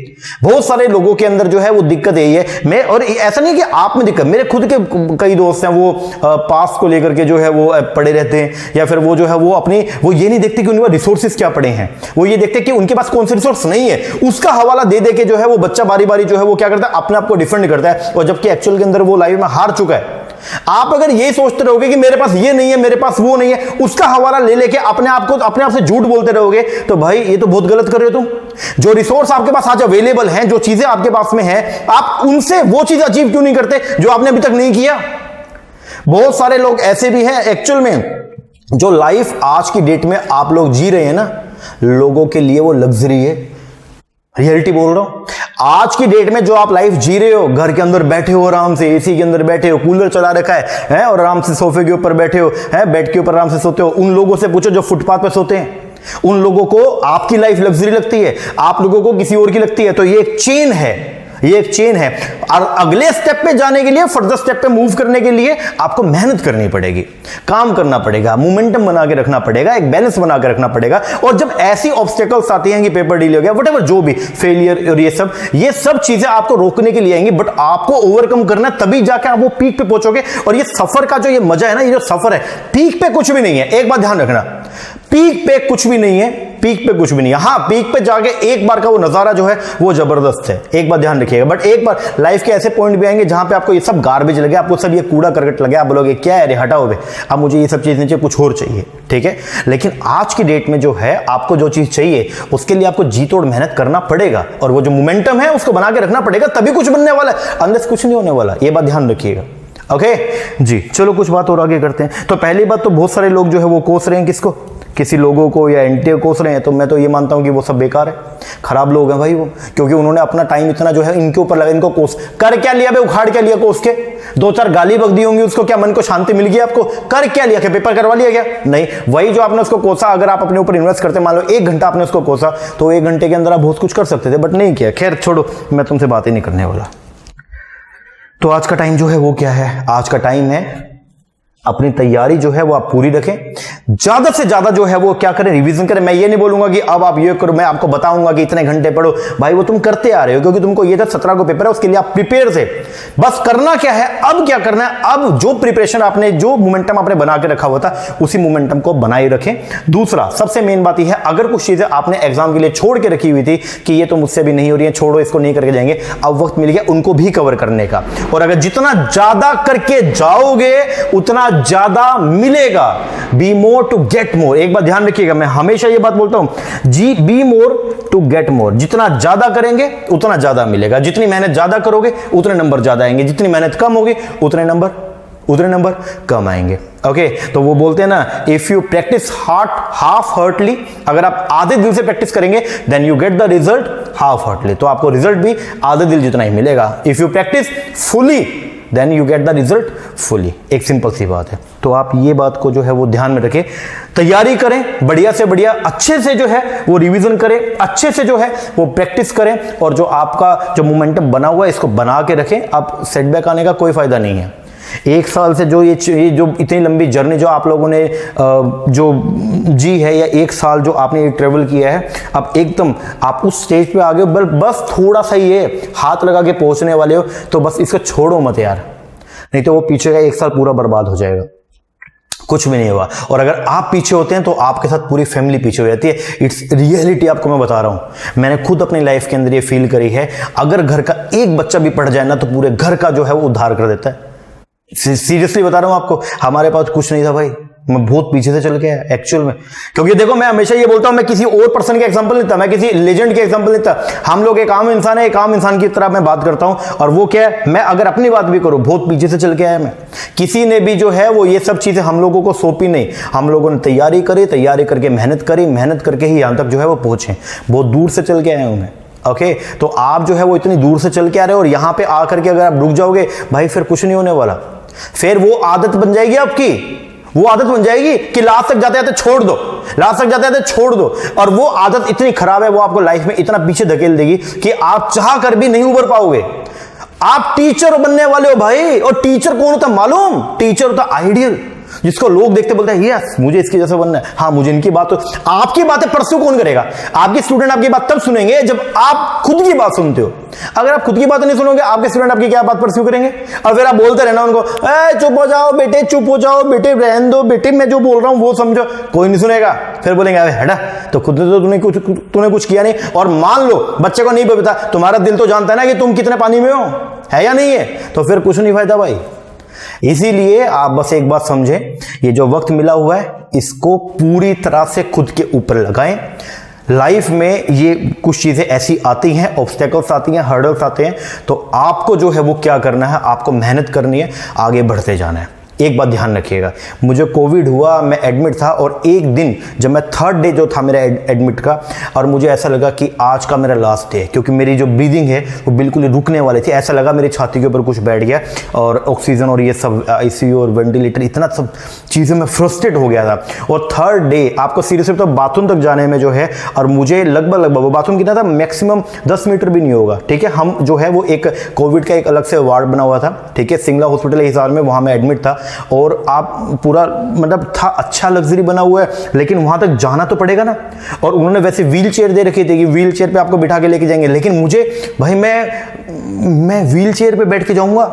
बहुत सारे लोगों के अंदर जो है वो दिक्कत यही है। मैं, और ऐसा नहीं कि आप में दिक्कत, मेरे खुद के कई दोस्त हैं वो पास को लेकर के जो है वो पड़े रहते हैं, या फिर वो जो है वो अपनी वो ये नहीं देखते कि उनके पास रिसोर्सेज क्या पड़े हैं, वो ये देखते कि उनके पास कौन से रिसोर्स नहीं है, उसका हवाला दे दे के जो है वो बच्चा बारी बारी जो है वो क्या करता है, अपने आप को डिफेंड करता है। और जबकि एक्चुअल के अंदर वो लाइफ में हार चुका है। आप अगर ये सोचते रहोगे कि मेरे पास ये नहीं है, मेरे पास वो नहीं है, उसका हवाला ले लेके अपने आप से झूठ बोलते रहोगे, तो भाई ये तो बहुत गलत कर रहे हो तुम। जो रिसोर्स आपके पास आज अवेलेबल हैं, जो चीजें आपके पास में हैं, आप उनसे वो चीज अचीव क्यों नहीं करते जो आपने अभी तक नहीं किया? बहुत सारे लोग ऐसे भी हैं एक्चुअल में, जो लाइफ आज की डेट में आप लोग जी रहे हैं ना, लोगों के लिए वो लग्जरी है। रियलिटी बोल रहा हूं। आज की डेट में जो आप लाइफ जी रहे हो, घर के अंदर बैठे हो, आराम से एसी के अंदर बैठे हो, कूलर चला रखा है और आराम से सोफे के ऊपर बैठे हो, बेड के ऊपर आराम से सोते हो। उन लोगों से पूछो जो फुटपाथ पे सोते हैं, उन लोगों को आपकी लाइफ लग्जरी लगती है, आप लोगों को किसी और की लगती है। तो ये एक चेन है, ये एक चेन है। और अगले स्टेप पे जाने के लिए, फर्दर स्टेप पे मूव करने के लिए आपको मेहनत करनी पड़ेगी, काम करना पड़ेगा, मोमेंटम बना के रखना पड़ेगा, एक बैलेंस बना के रखना पड़ेगा। और जब ऐसी ऑब्स्टेकल्स आती हैं कि पेपर डिले हो गया, व्हाटएवर जो भी फेलियर और ये सब चीजें आपको रोकने के लिए आएंगी, बट आपको ओवरकम करना है, तभी जाके आप वो पीक पे पहुंचोगे। और ये सफर का जो ये मजा है ना, ये जो सफर है, पीक पे कुछ भी नहीं है। एक बात ध्यान रखना, पीक पे कुछ भी नहीं है, पीक पे कुछ भी नहीं है। हाँ, पीक पे जाके एक बार का वो नजारा जो है वो जबरदस्त है, एक बात ध्यान रखिएगा। बट एक बार लाइफ के ऐसे पॉइंट भी आएंगे जहां पे आपको ये सब गार्बेज लगे, आपको सब ये कूड़ा करकट लगे, आप बोलोगे क्या है रे, हटाओ बे, अब मुझे ये सब चीज नीचे कुछ और चाहिए, ठीक है। लेकिन आज की डेट में जो है, आपको जो चीज चाहिए उसके लिए आपको जी तोड़ मेहनत करना पड़ेगा, और वो जो मोमेंटम है उसको बना के रखना पड़ेगा, तभी कुछ बनने वाला है, अनलेस कुछ नहीं होने वाला। ये बात ध्यान रखिएगा। ओके जी, चलो कुछ बात और आगे करते हैं। तो पहली बात तो बहुत सारे लोग जो है वो कोस रहे हैं किसको, किसी लोगों को या एंटी को कोस रहे हैं, तो मैं तो ये मानता हूं कि वो सब बेकार है, खराब लोग हैं भाई वो, क्योंकि उन्होंने अपना टाइम इतना जो है इनके ऊपर लगा, इनको कोस कर क्या लिया बे, उखाड़ क्या लिया कोस के, 2-4 गाली बक दी होंगी उसको, क्या मन को शांति मिल गई आपको, कर क्या लिया, क्या पेपर करवा लिया क्या, नहीं, वही जो आपने उसको कोसा, अगर आप अपने ऊपर इन्वेस्ट करते, मान लो 1 घंटा आपने उसको कोसा, तो 1 घंटे के अंदर आप बहुत कुछ कर सकते थे, बट नहीं किया। खैर छोड़ो, मैं तुमसे बात ही नहीं करने वाला। तो आज का टाइम जो है वो क्या है, आज का टाइम है अपनी तैयारी जो है वो आप पूरी रखें, ज्यादा से ज्यादा जो है वो क्या करें, रिवीजन करें। मैं ये नहीं बोलूंगा कि अब आप ये करो, मैं आपको बताऊंगा कि इतने घंटे पढ़ो, भाई वो तुम करते आ रहे हो, क्योंकि तुमको ये था 17 को पेपर है, उसके लिए आप प्रिपेयर थे। बस करना क्या है, अब क्या करना है, अब जो प्रिपरेशन आपने, जो मोमेंटम आपने बना के रखा हुआ था, उसी मोमेंटम को बनाए रखें। दूसरा सबसे मेन बात यह है, अगर कुछ चीजें आपने एग्जाम के लिए छोड़ के रखी हुई थी कि ये तो मुझसे भी नहीं हो रही है, छोड़ो इसको नहीं करके जाएंगे, अब वक्त मिल गया उनको भी कवर करने का। और अगर जितना ज्यादा करके जाओगे उतना ज्यादा मिलेगा। Be more to get more, एक बात ध्यान रखिएगा, मैं हमेशा ये बात बोलता हूं जी, be more to get more, जितना ज्यादा करेंगे उतना ज्यादा मिलेगा, जितनी मेहनत ज्यादा करोगे उतने नंबर ज्यादा आएंगे, जितनी मेहनत कम होगी उतने नंबर कम आएंगे। ओके, तो वो बोलते हैं ना, if you practice half heartly, अगर आप आधे दिल से प्रैक्टिस करेंगे then you get the result half heartly, तो आपको रिजल्ट भी आधे दिल जितना ही मिलेगा। If you practice fully then you get the result fully, एक सिंपल सी बात है। तो आप ये बात को जो है वो ध्यान में रखें, तैयारी करें बढ़िया से बढ़िया, अच्छे से जो है वो रिवीजन करें, अच्छे से जो है वो प्रैक्टिस करें, और जो आपका जो मोमेंटम बना हुआ है इसको बना के रखें। अब सेटबैक आने का कोई फायदा नहीं है। 1 साल से जो ये जो इतनी लंबी जर्नी जो आप लोगों ने जो जी है, या 1 साल जो आपने ट्रेवल किया है, अब एकदम आप उस स्टेज पे आ गए, बस थोड़ा सा ये हाथ लगा के पहुंचने वाले हो, तो बस इसको छोड़ो मत यार, नहीं तो वो पीछे का 1 साल पूरा बर्बाद हो जाएगा, कुछ भी नहीं हुआ। और अगर आप पीछे होते हैं तो आपके साथ पूरी फैमिली पीछे हो जाती है। इट्स रियलिटी, आपको मैं बता रहा हूं, मैंने खुद अपनी लाइफ के अंदर ये फील करी है। अगर घर का एक बच्चा भी पढ़ जाए ना, तो पूरे घर का जो है वो उद्धार कर देता है। सीरियसली बता रहा हूं आपको, हमारे पास कुछ नहीं था भाई, मैं बहुत पीछे से चल के आया एक्चुअल में। क्योंकि देखो, मैं हमेशा ये बोलता हूं, मैं किसी और पर्सन के एग्जांपल नहीं था, मैं किसी लेजेंड के एग्जांपल नहीं था। हम लोग एक आम इंसान है, एक आम इंसान की तरह मैं बात करता हूं। और वो क्या है, मैं अगर अपनी बात भी करूं, बहुत पीछे से चल के आया मैं। किसी ने भी जो है वो ये सब चीजें हम लोगों को सौंपी नहीं, हम लोगों ने तैयारी करी, तैयारी करके मेहनत करी, मेहनत करके ही यहां तक जो है वो पहुंचे। बहुत दूर से चल के आया हूं मैं। ओके, तो आप जो है वो इतनी दूर से चल के आ रहे हो, और यहां पे आकर के अगर आप रुक जाओगे भाई, फिर कुछ नहीं होने वाला। फिर वो आदत बन जाएगी आपकी, वो आदत बन जाएगी कि लास्ट तक जाते जाते छोड़ दो, लास्ट तक जाते जाते छोड़ दो। और वो आदत इतनी खराब है, वो आपको लाइफ में इतना पीछे धकेल देगी कि आप चाह कर भी नहीं उबर पाओगे। आप टीचर बनने वाले हो भाई, और टीचर कौन होता मालूम? टीचर होता आइडियल, जिसको लोग देखते बोलते हैं यस मुझे इसकी जैसा बनना है। हाँ, मुझे इनकी बात, आपकी बातें परस्यू कौन करेगा? आपके स्टूडेंट आपकी बात तब सुनेंगे जब आप खुद की बात सुनते हो। अगर आप खुद की बात नहीं सुनोगे, आपके स्टूडेंट आपकी क्या बात परस्यू करेंगे? और फिर आप बोलते रहना उनको, चुप हो जाओ बेटे, चुप हो जाओ बेटे, रहने दो बेटे, मैं जो बोल रहा हूं वो समझो। कोई नहीं सुनेगा, फिर बोलेंगे अरे हटा, तो खुद तो तूने कुछ किया नहीं। और मान लो बच्चे को नहीं पता, तुम्हारा दिल तो जानता है ना कि तुम कितने पानी में हो, है या नहीं है, तो फिर कुछ नहीं फायदा भाई। इसीलिए आप बस एक बात समझें, ये जो वक्त मिला हुआ है इसको पूरी तरह से खुद के ऊपर लगाएं। लाइफ में ये कुछ चीजें ऐसी आती हैं, ऑब्स्टेकल्स आती हैं, हर्डल्स आते हैं, तो आपको जो है वो क्या करना है, आपको मेहनत करनी है, आगे बढ़ते जाना है। एक बात ध्यान रखिएगा, मुझे कोविड हुआ, मैं एडमिट था, और एक दिन जब मैं 3rd डे जो था मेरा एडमिट का, और मुझे ऐसा लगा कि आज का मेरा लास्ट डे है, क्योंकि मेरी जो ब्रीदिंग है वो बिल्कुल रुकने वाली थी। ऐसा लगा मेरी छाती के ऊपर कुछ बैठ गया, और ऑक्सीजन और ये सब आईसीयू और वेंटिलेटर, इतना सब चीज़ें में फ्रस्ट्रेट हो गया था। और 3rd डे आपको सीरियसली तो बाथरूम तक जाने में जो है, और मुझे लगभग वो बाथरूम कितना था, मैक्सिमम 10 मीटर भी नहीं होगा, ठीक है। हम जो है वो एक कोविड का एक अलग से वार्ड बना हुआ था, ठीक है, सिंगला हॉस्पिटल हिसार में, वहाँ मैं एडमिट था। और आप पूरा मतलब था, अच्छा लग्जरी बना हुआ है, लेकिन वहां तक जाना तो पड़ेगा ना। और उन्होंने वैसे व्हील चेयर दे रखी थी कि व्हील चेयर पे आपको बिठा के लेके जाएंगे, लेकिन मुझे भाई मैं व्हील चेयर पे बैठ के जाऊंगा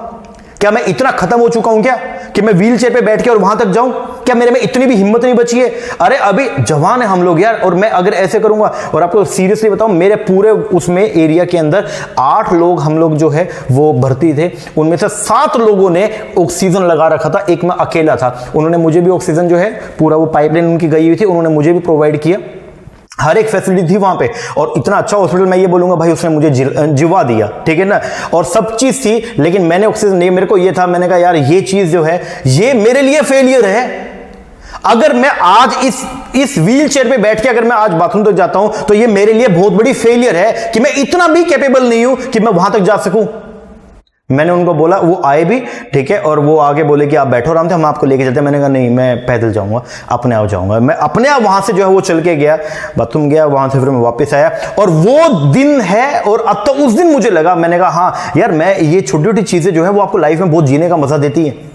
क्या? मैं इतना खत्म हो चुका हूं क्या कि मैं व्हील चेयर पे बैठ के और वहां तक जाऊं? क्या मेरे में इतनी भी हिम्मत नहीं बची है? अरे अभी जवान है हम लोग यार, और मैं अगर ऐसे करूंगा, और आपको सीरियसली बताऊं, मेरे पूरे उसमें एरिया के अंदर 8 लोग हम लोग जो है वो भर्ती थे, उनमें से 7 लोगों ने ऑक्सीजन लगा रखा था, एक मैं अकेला था। उन्होंने मुझे भी ऑक्सीजन जो है पूरा वो पाइपलाइन उनकी गई हुई थी, उन्होंने मुझे भी प्रोवाइड किया। हर एक फैसिलिटी थी वहां पे, और इतना अच्छा हॉस्पिटल, मैं ये बोलूंगा भाई उसने मुझे जिवा दिया, ठीक है ना, और सब चीज थी, लेकिन मैंने ऑक्सीजन नहीं, मेरे को ये था, मैंने कहा यार ये चीज जो है ये मेरे लिए फेलियर है। अगर मैं आज इस व्हील चेयर पे बैठ के अगर मैं आज बाथरूम तक जाता हूं तो ये मेरे लिए बहुत बड़ी फेलियर है कि मैं इतना भी कैपेबल नहीं हूं कि मैं वहां तक जा सकूं। मैंने उनको बोला, वो आए भी, ठीक है, और वो आगे बोले कि आप बैठो आराम से, हम आपको लेके चलते हैं। मैंने कहा नहीं, मैं पैदल जाऊंगा, अपने आप जाऊंगा। मैं अपने आप वहां से जो है वो चल के गया, बाथरूम गया, वहां से फिर मैं वापस आया, और वो दिन है, और अब तक उस दिन मुझे लगा, मैंने कहा हाँ यार, मैं ये छोटी छोटी चीजें जो है वो आपको लाइफ में बहुत जीने का मजा देती है।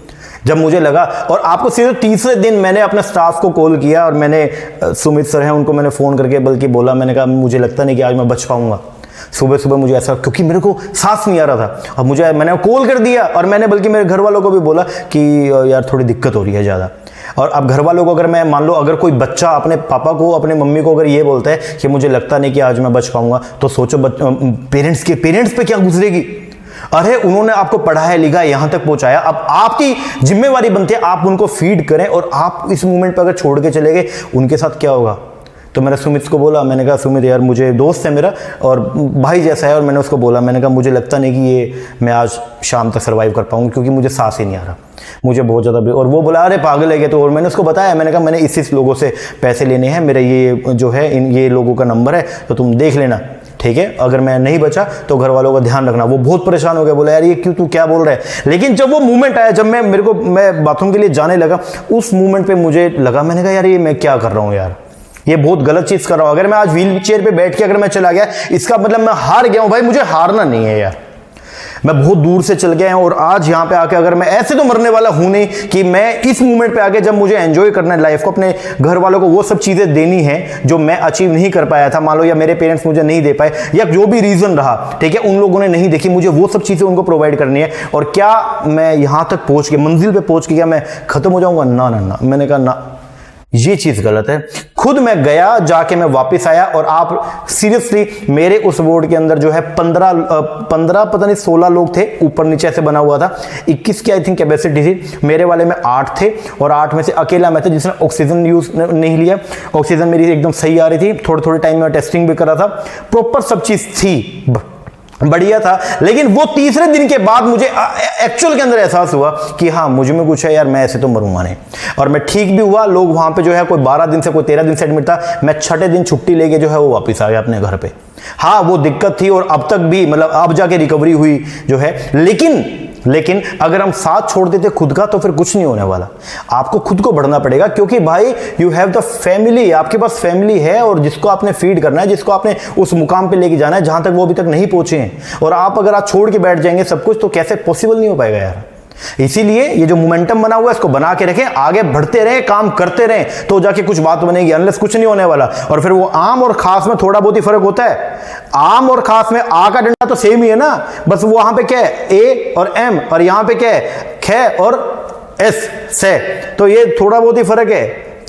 जब मुझे लगा, और आपको सीधे तीसरे दिन मैंने अपने स्टाफ को कॉल किया, और मैंने सुमित सर हैं उनको मैंने फोन करके बल्कि बोला, मैंने कहा मुझे लगता नहीं कि आज मैं बच पाऊंगा। सुबह सुबह मुझे ऐसा, क्योंकि मेरे को सांस नहीं आ रहा था, और मैंने कॉल कर दिया, और मैंने बल्कि मेरे घर वालों को भी बोला कि यार थोड़ी दिक्कत हो रही है ज़्यादा। और अब घर वालों को अगर मैं मान लो, अगर कोई बच्चा अपने पापा को, अपने मम्मी को अगर ये बोलता है कि मुझे लगता नहीं कि आज मैं बच पाऊंगा, तो सोचो पेरेंट्स पे क्या गुजरेगी। अरे उन्होंने आपको पढ़ाया लिखा यहां तक पहुंचाया, अब आपकी जिम्मेवारी बनती है आप उनको फीड करें, और आप इस मोमेंट पर अगर छोड़ के चले गए, उनके साथ क्या होगा। तो मैंने सुमित को बोला, मैंने कहा सुमित यार, मुझे दोस्त है मेरा और भाई जैसा है, और मैंने उसको बोला, मैंने कहा मुझे लगता नहीं कि ये मैं आज शाम तक सर्वाइव कर पाऊंगी, क्योंकि मुझे सांस ही नहीं आ रहा, मुझे बहुत ज़्यादा। और वो बोला अरे पागल है क्या। तो और मैंने उसको बताया, मैंने कहा मैंने इस लोगों से पैसे लेने हैं, मेरा ये जो है ये लोगों का नंबर है, तो तुम देख लेना, ठीक है, अगर मैं नहीं बचा तो घर वालों का ध्यान रखना। वो बहुत परेशान हो गया, बोला यार ये क्यों, तू क्या बोल रहा है। लेकिन जब वो मूवमेंट आया, जब मैं बाथरूम के लिए जाने लगा, उस मूवमेंट पे मुझे लगा, मैंने कहा यार ये मैं क्या कर रहा हूँ यार, ये बहुत गलत चीज कर रहा हूं। अगर मैं आज व्हील चेयर पे बैठ के अगर मैं चला गया, इसका मतलब मैं हार गया हूं। भाई मुझे हारना नहीं है यार, मैं बहुत दूर से चल गया हूं, और आज यहां पे आके अगर मैं ऐसे तो मरने वाला हूं नहीं कि मैं इस मूवमेंट पे आके, जब मुझे एंजॉय करना है लाइफ को, अपने घर वालों को वो सब चीजें देनी है जो मैं अचीव नहीं कर पाया था, मान लो, या मेरे पेरेंट्स मुझे नहीं दे पाए, या जो भी रीजन रहा, ठीक है, उन लोगों ने नहीं देखी, मुझे वो सब चीजें उनको प्रोवाइड करनी है। और क्या मैं यहां तक पहुंच के, मंजिल पे पहुंच के क्या मैं खत्म हो जाऊंगा? ना ना ना, मैंने कहा ना, ये चीज गलत है। खुद मैं गया, जाके मैं वापस आया, और आप सीरियसली, मेरे उस बोर्ड के अंदर जो है 15 पता नहीं 16 लोग थे, ऊपर नीचे ऐसे बना हुआ था, 21 की आई थिंक कैपेसिटी थी, मेरे वाले में 8 थे, और 8 में से अकेला मैं था जिसने ऑक्सीजन यूज नहीं लिया। ऑक्सीजन मेरी एकदम सही आ रही थी, थोड़े थोड़े टाइम में टेस्टिंग भी करा था, प्रॉपर सब चीज थी, बढ़िया था। लेकिन वो तीसरे दिन के बाद मुझे एक्चुअल के अंदर एहसास हुआ कि हाँ, मुझ में कुछ है यार, मैं ऐसे तो मरूंगा नहीं। और मैं ठीक भी हुआ। लोग वहां पे जो है कोई 12 दिन से कोई 13 दिन से एडमिट था, मैं 6ठे दिन छुट्टी लेके जो है वो वापस आ गया अपने घर पे। हाँ, वो दिक्कत थी, और अब तक भी, मतलब अब जाके रिकवरी हुई जो है। लेकिन अगर हम साथ छोड़ देते खुद का, तो फिर कुछ नहीं होने वाला। आपको खुद को बढ़ना पड़ेगा, क्योंकि भाई यू हैव द फैमिली, आपके पास फैमिली है, और जिसको आपने फीड करना है, जिसको आपने उस मुकाम पे लेके जाना है जहां तक वो अभी तक नहीं पहुंचे हैं। और आप अगर आज छोड़ के बैठ जाएंगे सब कुछ, तो कैसे पॉसिबल नहीं हो पाएगा यार। इसीलिए ये जो मोमेंटम बना हुआ है, इसको बना के रखें, आगे बढ़ते रहें, काम करते रहें, तो जाके कुछ बात बनेगी, अनलेस कुछ नहीं होने वाला। और फिर वो आम और खास में थोड़ा बहुत ही फर्क होता है। आम और खास में आ का डंडा तो सेम ही है ना, बस वहां पे क्या है, ए और एम, और यहां पे क्या है, ख और एस से। तो ये थोड़ा बहुत ही फर्क है,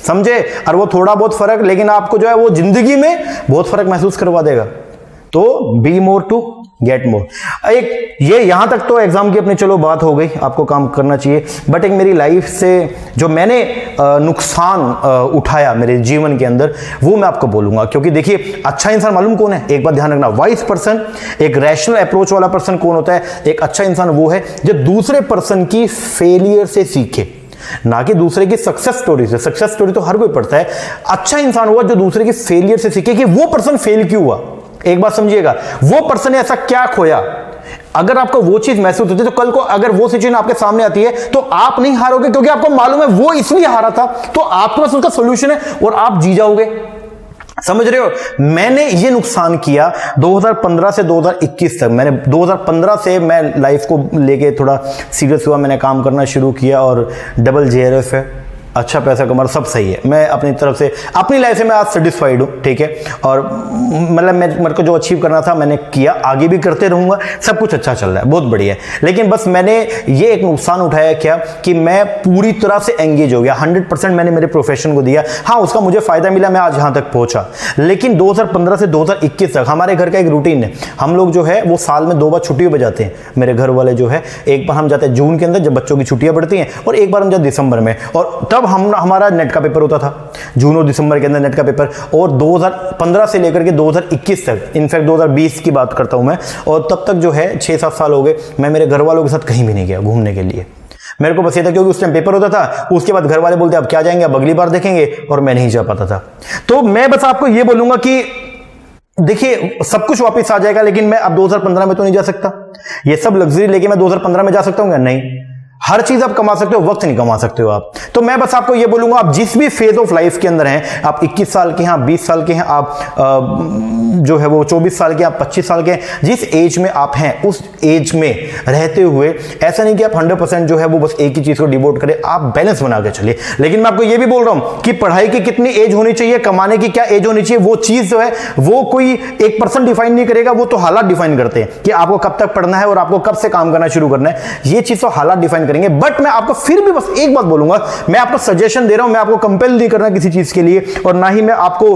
समझे। और वो थोड़ा बहुत फर्क, लेकिन आपको जो है वो जिंदगी में बहुत फर्क महसूस करवा देगा। तो be more to get more. एक ये यहां तक तो एग्जाम की अपनी चलो बात हो गई, आपको काम करना चाहिए। बट एक मेरी लाइफ से जो मैंने नुकसान उठाया मेरे जीवन के अंदर, वो मैं आपको बोलूंगा। क्योंकि देखिए, अच्छा इंसान मालूम कौन है, एक बात ध्यान रखना, वाइज पर्सन, एक रैशनल अप्रोच वाला पर्सन कौन होता है। एक अच्छा इंसान वो है जो दूसरे पर्सन की फेलियर से सीखे, ना कि दूसरे की सक्सेस स्टोरी से। सक्सेस स्टोरी तो हर कोई पढ़ता है। अच्छा इंसान हुआ जो दूसरे की फेलियर से सीखे कि वो पर्सन फेल क्यों हुआ। एक बात समझिएगा, वो पर्सन ने ऐसा क्या खोया। अगर आपको वो चीज महसूस होती है, तो कल को अगर वो सिचुएशन आपके सामने आती है, तो आप नहीं हारोगे, क्योंकि आपको मालूम है वो इसलिए हारा था, तो आपके पास उसका सोल्यूशन है और आप जी जाओगे। समझ रहे हो। मैंने ये नुकसान किया 2015 से 2021 तक। मैंने 2015 से मैं लाइफ को लेके थोड़ा सीरियस हुआ, मैंने काम करना शुरू किया, और डबल JRF है, अच्छा पैसा कमाना, सब सही है। मैं अपनी तरफ से अपनी लाइफ से मैं आज सेटिस्फाइड हूँ, ठीक है। और मतलब मेरे को जो अचीव करना था मैंने किया, आगे भी करते रहूँगा, सब कुछ अच्छा चल रहा है, बहुत बढ़िया है। लेकिन बस मैंने ये एक नुकसान उठाया क्या, कि मैं पूरी तरह से एंगेज हो गया, 100% मैंने मेरे प्रोफेशन को दिया। हाँ, उसका मुझे फायदा मिला, मैं आज यहाँ तक पहुँचा। लेकिन 2015 से 2021 तक हमारे घर का एक रूटीन है, हम लोग जो है वो साल में 2 बार छुट्टी पे जाते हैं। मेरे घर वाले जो है, एक बार हम जाते हैं जून के अंदर जब बच्चों की छुट्टियाँ पड़ती हैं, और एक बार हम जाते दिसंबर में। और तब हमारा नेट का पेपर होता था, जून और दिसंबर के अंदर नेट का पेपर, और 2015 से लेकर के 2021 तक, इनफैक्ट 2020 की बात करता हूं मैं, और तब तक जो है 6-7 साल हो गए, मैं मेरे घर वालों के साथ कहीं भी नहीं गया घूमने के लिए। मेरे को बस ये था क्योंकि उस टाइम पेपर होता था, उसके बाद घर वाले बोलते अब क्या जाएंगे, अब अगली बार देखेंगे, और मैं नहीं जा पाता था। तो मैं बस आपको ये बोलूंगा कि देखिए सब कुछ वापस आ जाएगा, लेकिन मैं अब 2015 में तो नहीं जा सकता। ये सब लग्जरी लेके मैं 2015 में जा सकता हूँ क्या? नहीं। हर चीज आप कमा सकते हो, वक्त नहीं कमा सकते हो आप। तो मैं बस आपको ये बोलूंगा, आप जिस भी फेज ऑफ लाइफ के अंदर हैं, आप 21 साल के हैं, आप 20 साल के हैं, आप जो है वो 24 साल के, आप 25 साल के हैं, जिस एज में आप हैं उस एज में रहते हुए ऐसा नहीं कि आप 100% जो है वो बस एक ही चीज को डिवोट करें, आप बैलेंस बना के चलिए। लेकिन मैं आपको ये भी बोल रहा हूं कि पढ़ाई की कितनी एज होनी चाहिए, कमाने की क्या एज होनी चाहिए, वो चीज जो है वो कोई एक पर्सन डिफाइन नहीं करेगा, वो तो हालात डिफाइन करते हैं कि आपको कब तक पढ़ना है और आपको कब से काम करना शुरू करना है। ये चीज तो हालात डिफाइन करेंगे। बट मैं आपको फिर भी बस एक बात बोलूंगा, मैं आपको सजेशन दे रहा हूं, मैं आपको कंपेल नहीं कर रहा किसी चीज के लिए, और ना ही मैं आपको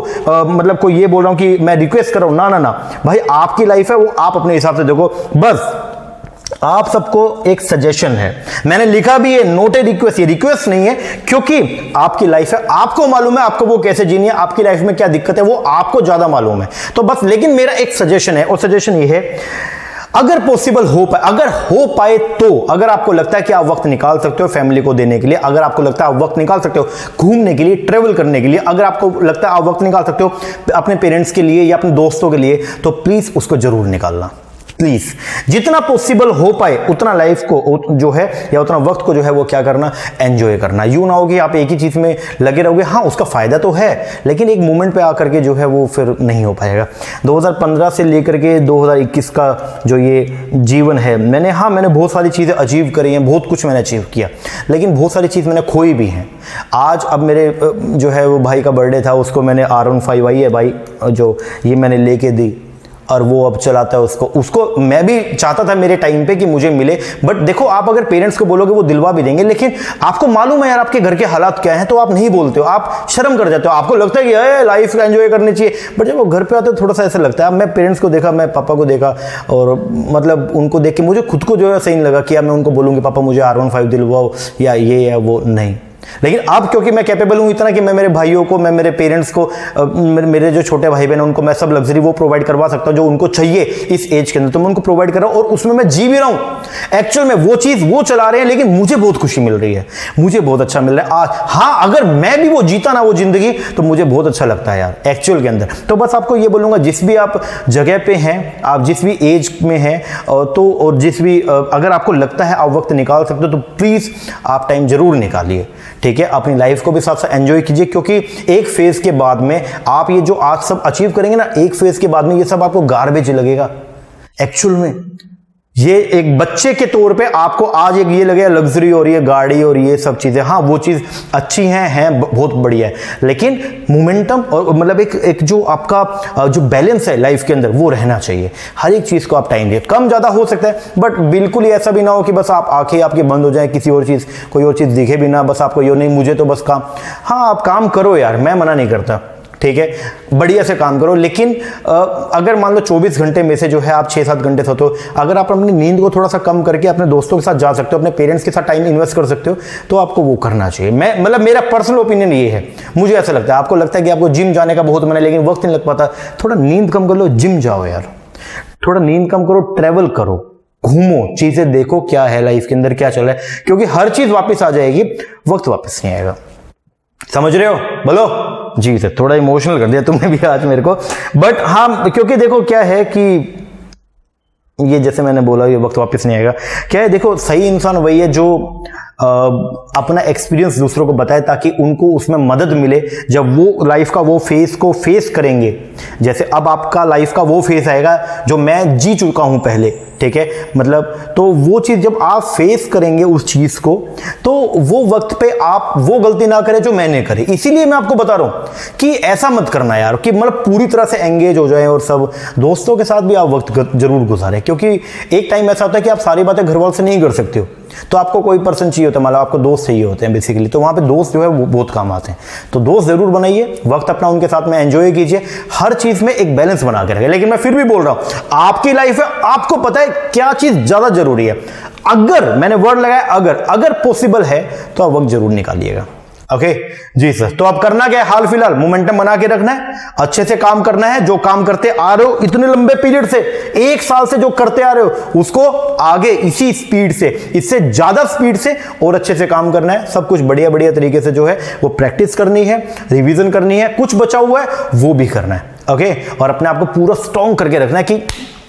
मतलब कोई ये बोल रहा हूं कि मैं रिक्वेस्ट कर रहा हूं, ना ना ना भाई, आपकी लाइफ है वो आप अपने हिसाब से देखो। बस आप सबको एक सजेशन है, मैंने लिखा भी है, नोट ए रिक्वेस्ट, ये रिक्वेस्ट नहीं है, क्योंकि आपकी लाइफ है, आपको मालूम है आपको वो कैसे जीनी है, आपकी लाइफ में क्या दिक्कत है वो आपको ज्यादा मालूम है। तो बस, लेकिन मेरा एक सजेशन है, और सजेशन ये है, अगर पॉसिबल हो पाए, अगर हो पाए तो, अगर आपको लगता है कि आप वक्त निकाल सकते हो फैमिली को देने के लिए, अगर आपको लगता है आप वक्त निकाल सकते हो घूमने के लिए, ट्रेवल करने के लिए, अगर आपको लगता है आप वक्त निकाल सकते हो अपने पेरेंट्स के लिए या अपने दोस्तों के लिए, तो प्लीज उसको जरूर निकालना। प्लीज जितना पॉसिबल हो पाए उतना लाइफ को जो है या उतना वक्त को जो है वो क्या करना, एंजॉय करना। यूं ना हो कि आप एक ही चीज में लगे रहोगे। हाँ, उसका फायदा तो है, लेकिन एक मोमेंट पे आकर के जो है वो फिर नहीं हो पाएगा। 2015 से लेकर के 2021 का जो ये जीवन है, मैंने बहुत सारी चीजें अचीव करी हैं, बहुत कुछ मैंने अचीव किया, लेकिन बहुत सारी चीज मैंने खोई भी हैं। आज अब मेरे जो है वो भाई का बर्थडे था, उसको मैंने R15 आई है भाई जो ये मैंने लेके दी, और वो अब चलाता है उसको मैं भी चाहता था मेरे टाइम पे कि मुझे मिले। बट देखो, आप अगर पेरेंट्स को बोलोगे वो दिलवा भी देंगे, लेकिन आपको मालूम है यार आपके घर के हालात क्या हैं, तो आप नहीं बोलते हो, आप शर्म कर जाते हो, आपको लगता है कि लाइफ का एंजॉय करनी चाहिए। बट जब वो घर पे आते हो थोड़ा सा ऐसा लगता है। अब मैं पेरेंट्स को देखा, मैं पापा को देखा, और मतलब उनको देख के मुझे खुद को जो है सही नहीं लगा कि मैं उनको बोलूँगी पापा मुझे R15 दिलवाओ या ये या वो, नहीं। लेकिन अब क्योंकि मैं कैपेबल हूं इतना कि मैं मेरे भाइयों को, मैं मेरे पेरेंट्स को, मेरे जो छोटे भाई बहन हैं उनको मैं सब लग्जरी वो प्रोवाइड करवा सकता हूं जो उनको चाहिए इस एज के अंदर, तो मैं उनको प्रोवाइड कर रहा हूं, और उसमें मैं जी भी रहा हूं। एक्चुअल में वो चीज वो चला रहे हैं, लेकिन मुझे बहुत खुशी मिल रही है, मुझे बहुत अच्छा मिल रहा है आज। हाँ, अगर मैं भी वो जीता ना वो जिंदगी, तो मुझे बहुत अच्छा लगता है यार एक्चुअल के अंदर। तो बस आपको ये बोलूंगा, जिस भी आप जगह पे हैं, आप जिस भी एज में हैं, तो और जिस भी अगर आपको लगता है आप वक्त निकाल सकते हो, तो प्लीज आप टाइम जरूर निकालिए। ठीक है, अपनी लाइफ को भी साथ साथ एंजॉय कीजिए, क्योंकि एक फेज के बाद में आप ये जो आज सब अचीव करेंगे ना, एक फेज के बाद में ये सब आपको गार्बेज लगेगा। एक्चुअल में ये एक बच्चे के तौर पे आपको आज एक ये लगेगा लग्जरी और ये गाड़ी और ये सब चीजें, हाँ वो चीज अच्छी हैं बहुत बढ़िया है, लेकिन मोमेंटम और मतलब एक जो आपका जो बैलेंस है लाइफ के अंदर वो रहना चाहिए। हर एक चीज को आप टाइम दिए, कम ज्यादा हो सकता है, बट बिल्कुल ही ऐसा भी ना हो कि बस आप आंखें आपकी बंद हो जाए, किसी और चीज कोई और चीज दिखे भी ना, बस आपको ये नहीं मुझे तो बस काम। हाँ, आप काम करो यार, मैं मना नहीं करता, ठीक है, बढ़िया से काम करो, लेकिन अगर मान लो 24 घंटे में से जो है आप 6-7 घंटे सोते हो, अगर आप अपनी नींद को थोड़ा सा कम करके अपने दोस्तों के साथ जा सकते हो, अपने पेरेंट्स के साथ टाइम इन्वेस्ट कर सकते हो, तो आपको वो करना चाहिए। मैं मतलब मेरा पर्सनल ओपिनियन ये है, मुझे ऐसा लगता है। आपको लगता है कि आपको जिम जाने का बहुत मन है लेकिन वक्त नहीं लग पाता, थोड़ा नींद कम कर लो, जिम जाओ यार, थोड़ा नींद कम करो, ट्रेवल करो, घूमो, चीजें देखो क्या है लाइफ के अंदर, क्या चल रहा है, क्योंकि हर चीज वापस आ जाएगी, वक्त वापस नहीं आएगा। समझ रहे हो? बोलो जी सर, थोड़ा इमोशनल कर दिया तुमने भी आज मेरे को, बट हाँ, क्योंकि देखो क्या है कि ये जैसे मैंने बोला ये वक्त वापस नहीं आएगा। क्या है, देखो सही इंसान वही है जो अपना एक्सपीरियंस दूसरों को बताए ताकि उनको उसमें मदद मिले जब वो लाइफ का वो फेस को फेस करेंगे। जैसे अब आपका लाइफ का वो फेस आएगा जो मैं जी चुका हूं पहले, ठीक है, मतलब तो वो चीज जब आप फेस करेंगे उस चीज को, तो वो वक्त पे आप वो गलती ना करें जो मैंने करी। इसीलिए मैं आपको बता रहा हूं कि ऐसा मत करना यार कि मतलब पूरी तरह से एंगेज हो जाए, और सब दोस्तों के साथ भी आप वक्त जरूर गुजारें, क्योंकि एक टाइम ऐसा होता है कि आप सारी बातें घर वालों से नहीं कर सकते हो, तो आपको कोई पर्सन चाहिए होता है, मतलब आपको दोस्त चाहिए होते हैं बेसिकली, तो वहां पे दोस्त जो है वो बहुत काम आते हैं। तो दोस्त जरूर बनाइए, वक्त अपना उनके साथ में एंजॉय कीजिए, हर चीज में एक बैलेंस बना के रखें। लेकिन मैं फिर भी बोल रहा हूं, आपकी लाइफ है, आपको पता है क्या चीज ज्यादा जरूरी है। अगर मैंने वर्ड लगाया अगर पॉसिबल है तो आप वक्त जरूर निकालिएगा। ओके जी सर। तो अब करना क्या है, हाल फिलहाल मोमेंटम बना के रखना है, अच्छे से काम करना है, जो काम करते आ रहे हो इतने लंबे पीरियड से, 1 साल से जो करते आ रहे हो उसको आगे इसी स्पीड से, इससे ज्यादा स्पीड से और अच्छे से काम करना है। सब कुछ बढ़िया बढ़िया तरीके से जो है वो प्रैक्टिस करनी है, रिवीजन करनी है, कुछ बचा हुआ है वो भी करना है। ओके, और अपने आप को पूरा स्ट्रॉन्ग करके रखना है कि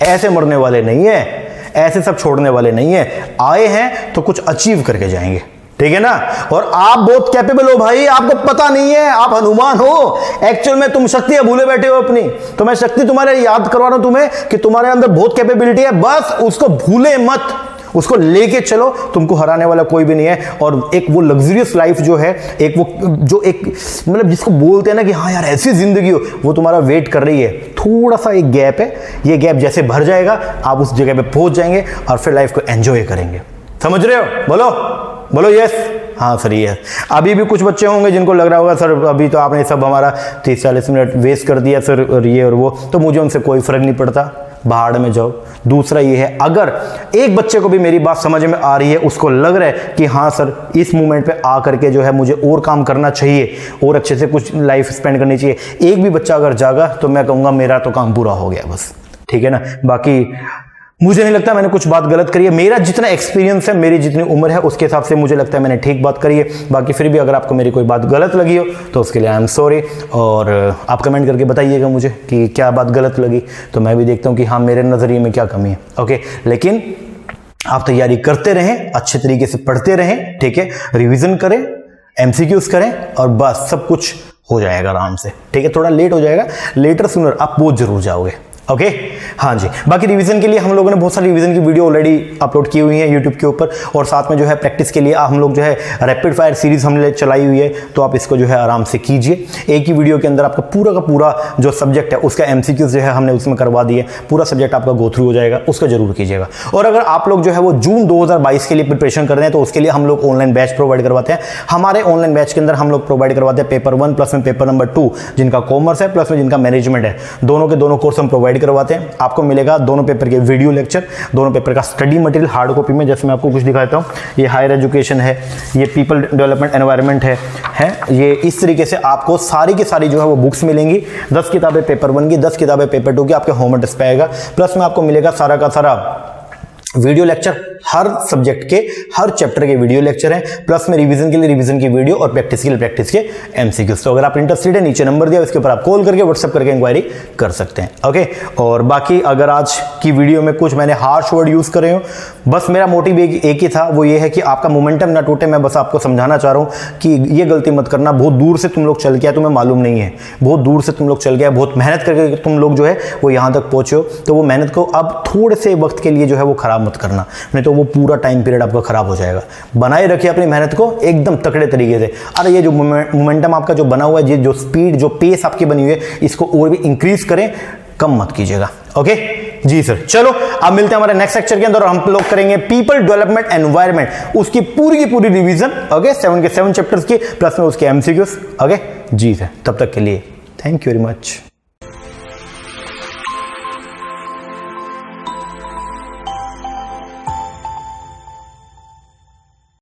ऐसे मरने वाले नहीं है, ऐसे सब छोड़ने वाले नहीं है, आए हैं तो कुछ अचीव करके जाएंगे, ठीक है ना। और आप बहुत कैपेबल हो भाई, आपको पता नहीं है, आप हनुमान हो, एक्चुअल में तुम शक्तियां भूले बैठे हो अपनी। तो मैं शक्ति तुम्हारे याद करवा रहा हूं तुम्हें कि तुम्हारे अंदर बहुत कैपेबिलिटी है, बस उसको भूले मत, उसको लेके चलो, तुमको हराने वाला कोई भी नहीं है। और एक वो लग्जरियस लाइफ जो है, एक वो जो एक मतलब जिसको बोलते हैं ना कि हाँ यार ऐसी जिंदगी हो, वो तुम्हारा वेट कर रही है। थोड़ा सा एक गैप है, ये गैप जैसे भर जाएगा आप उस जगह पे पहुंच जाएंगे और फिर लाइफ को एंजॉय करेंगे। समझ रहे हो? बोलो बोलो यस। हाँ सर यस। अभी भी कुछ बच्चे होंगे जिनको लग रहा होगा सर अभी तो आपने सब हमारा 30-40 मिनट वेस्ट कर दिया सर, और ये और वो, तो मुझे उनसे कोई फर्क नहीं पड़ता, भाड़ में जाओ। दूसरा ये है, अगर एक बच्चे को भी मेरी बात समझ में आ रही है, उसको लग रहा है कि हाँ सर इस मोमेंट पे आकर के जो है मुझे और काम करना चाहिए और अच्छे से कुछ लाइफ स्पेंड करनी चाहिए, एक भी बच्चा अगर जागा तो मैं कहूँगा मेरा तो काम पूरा हो गया बस, ठीक है ना। बाकी मुझे नहीं लगता मैंने कुछ बात गलत करी है, मेरा जितना एक्सपीरियंस है, मेरी जितनी उम्र है उसके हिसाब से मुझे लगता है मैंने ठीक बात करी है। बाकी फिर भी अगर आपको मेरी कोई बात गलत लगी हो तो उसके लिए आई एम सॉरी, और आप कमेंट करके बताइएगा मुझे कि क्या बात गलत लगी, तो मैं भी देखता हूँ कि हाँ मेरे नज़रिए में क्या कमी है। ओके, लेकिन आप तैयारी करते रहें, अच्छे तरीके से पढ़ते रहें, ठीक है, रिविजन करें, MCQs करें और बस सब कुछ हो जाएगा आराम से, ठीक है। थोड़ा लेट हो जाएगा, लेटर सूनर आप पहुंच जरूर जाओगे। ओके हाँ जी। बाकी रिवीजन के लिए हम लोगों ने बहुत सारी रिवीजन की वीडियो ऑलरेडी अपलोड की हुई है यूट्यूब के ऊपर, और साथ में जो है प्रैक्टिस के लिए हम लोग जो है रैपिड फायर सीरीज हमने चलाई हुई है, तो आप इसको जो है आराम से कीजिए। एक ही वीडियो के अंदर आपका पूरा का पूरा जो सब्जेक्ट है उसका MCQs जो है हमने उसमें करवा दिए, पूरा सब्जेक्ट आपका गो थ्रू हो जाएगा, उसका जरूर कीजिएगा। और अगर आप लोग जो है वो जून 2022 के लिए प्रिपरेशन कर रहे हैं तो उसके लिए हम लोग ऑनलाइन बैच प्रोवाइड करवाते हैं। हमारे ऑनलाइन बैच के अंदर हम लोग प्रोवाइड करवाते हैं पेपर 1 प्लस में पेपर नंबर 2 जिनका कॉमर्स है प्लस में जिनका मैनेजमेंट है, दोनों के दोनों कोर्स हम प्रोवाइड करवाते हैं। आपको मिलेगा दोनों पेपर के वीडियो लेक्चर, दोनों पेपर का स्टडी मटेरियल हार्ड कॉपी में, जैसे मैं आपको कुछ दिखाता हूँ, ये हायर एजुकेशन है, ये पीपल डेवलपमेंट एनवायरनमेंट है ये इस तरीके से आपको सारी की सारी जो है वो बुक्स मिलेंगी। 10 किताबें पेपर 1 की, 10 किताबें पेपर 2 की आपके होमवर्क डेस्क पे आएगा, प्लस में आपको मिलेगा सारा का सारा वीडियो लेक्चर, हर सब्जेक्ट के हर चैप्टर के वीडियो लेक्चर हैं, प्लस में रिवीजन के लिए रिवीजन की वीडियो और प्रैक्टिस के लिए प्रैक्टिस के MCQs। तो अगर आप इंटरेस्टेड है, नीचे नंबर दिया उसके ऊपर आप कॉल करके व्हाट्सएप करके इंक्वायरी कर सकते हैं। ओके, और बाकी अगर आज की वीडियो में कुछ मैंने हार्श वर्ड यूज करे हो, बस मेरा मोटिव एक ही था, वो ये है कि आपका मोमेंटम ना टूटे। मैं बस आपको समझाना चाह रहा हूँ कि ये गलती मत करना। बहुत दूर से तुम लोग चल के आए, तुम्हें मालूम नहीं है, बहुत दूर से तुम लोग चल के आए, बहुत मेहनत करके तुम लोग जो है वो यहाँ तक पहुंचे हो, तो वो मेहनत को अब थोड़े से वक्त के लिए जो है वो खराब मत करना, नहीं तो वो पूरा टाइम पीरियड आपका खराब हो जाएगा। बनाए रखिए अपनी मेहनत को एकदम तकड़े तरीके से। अरे ये जो मोमेंटम आपका जो बना हुआ है, जो स्पीड जो पेस आपकी बनी हुई है, इसको और भी इंक्रीज करें, कम मत कीजिएगा। ओके जी सर, चलो अब मिलते हैं हमारे नेक्स्ट लेक्चर के अंदर, और हम लोग करेंगे पीपल डेवलपमेंट एनवायरनमेंट, उसकी पूरी की पूरी रिवीजन। ओके, 7 के 7 चैप्टर्स की, प्लस में उसके MCQs। ओके जी सर, तब तक के लिए थैंक यू वेरी मच।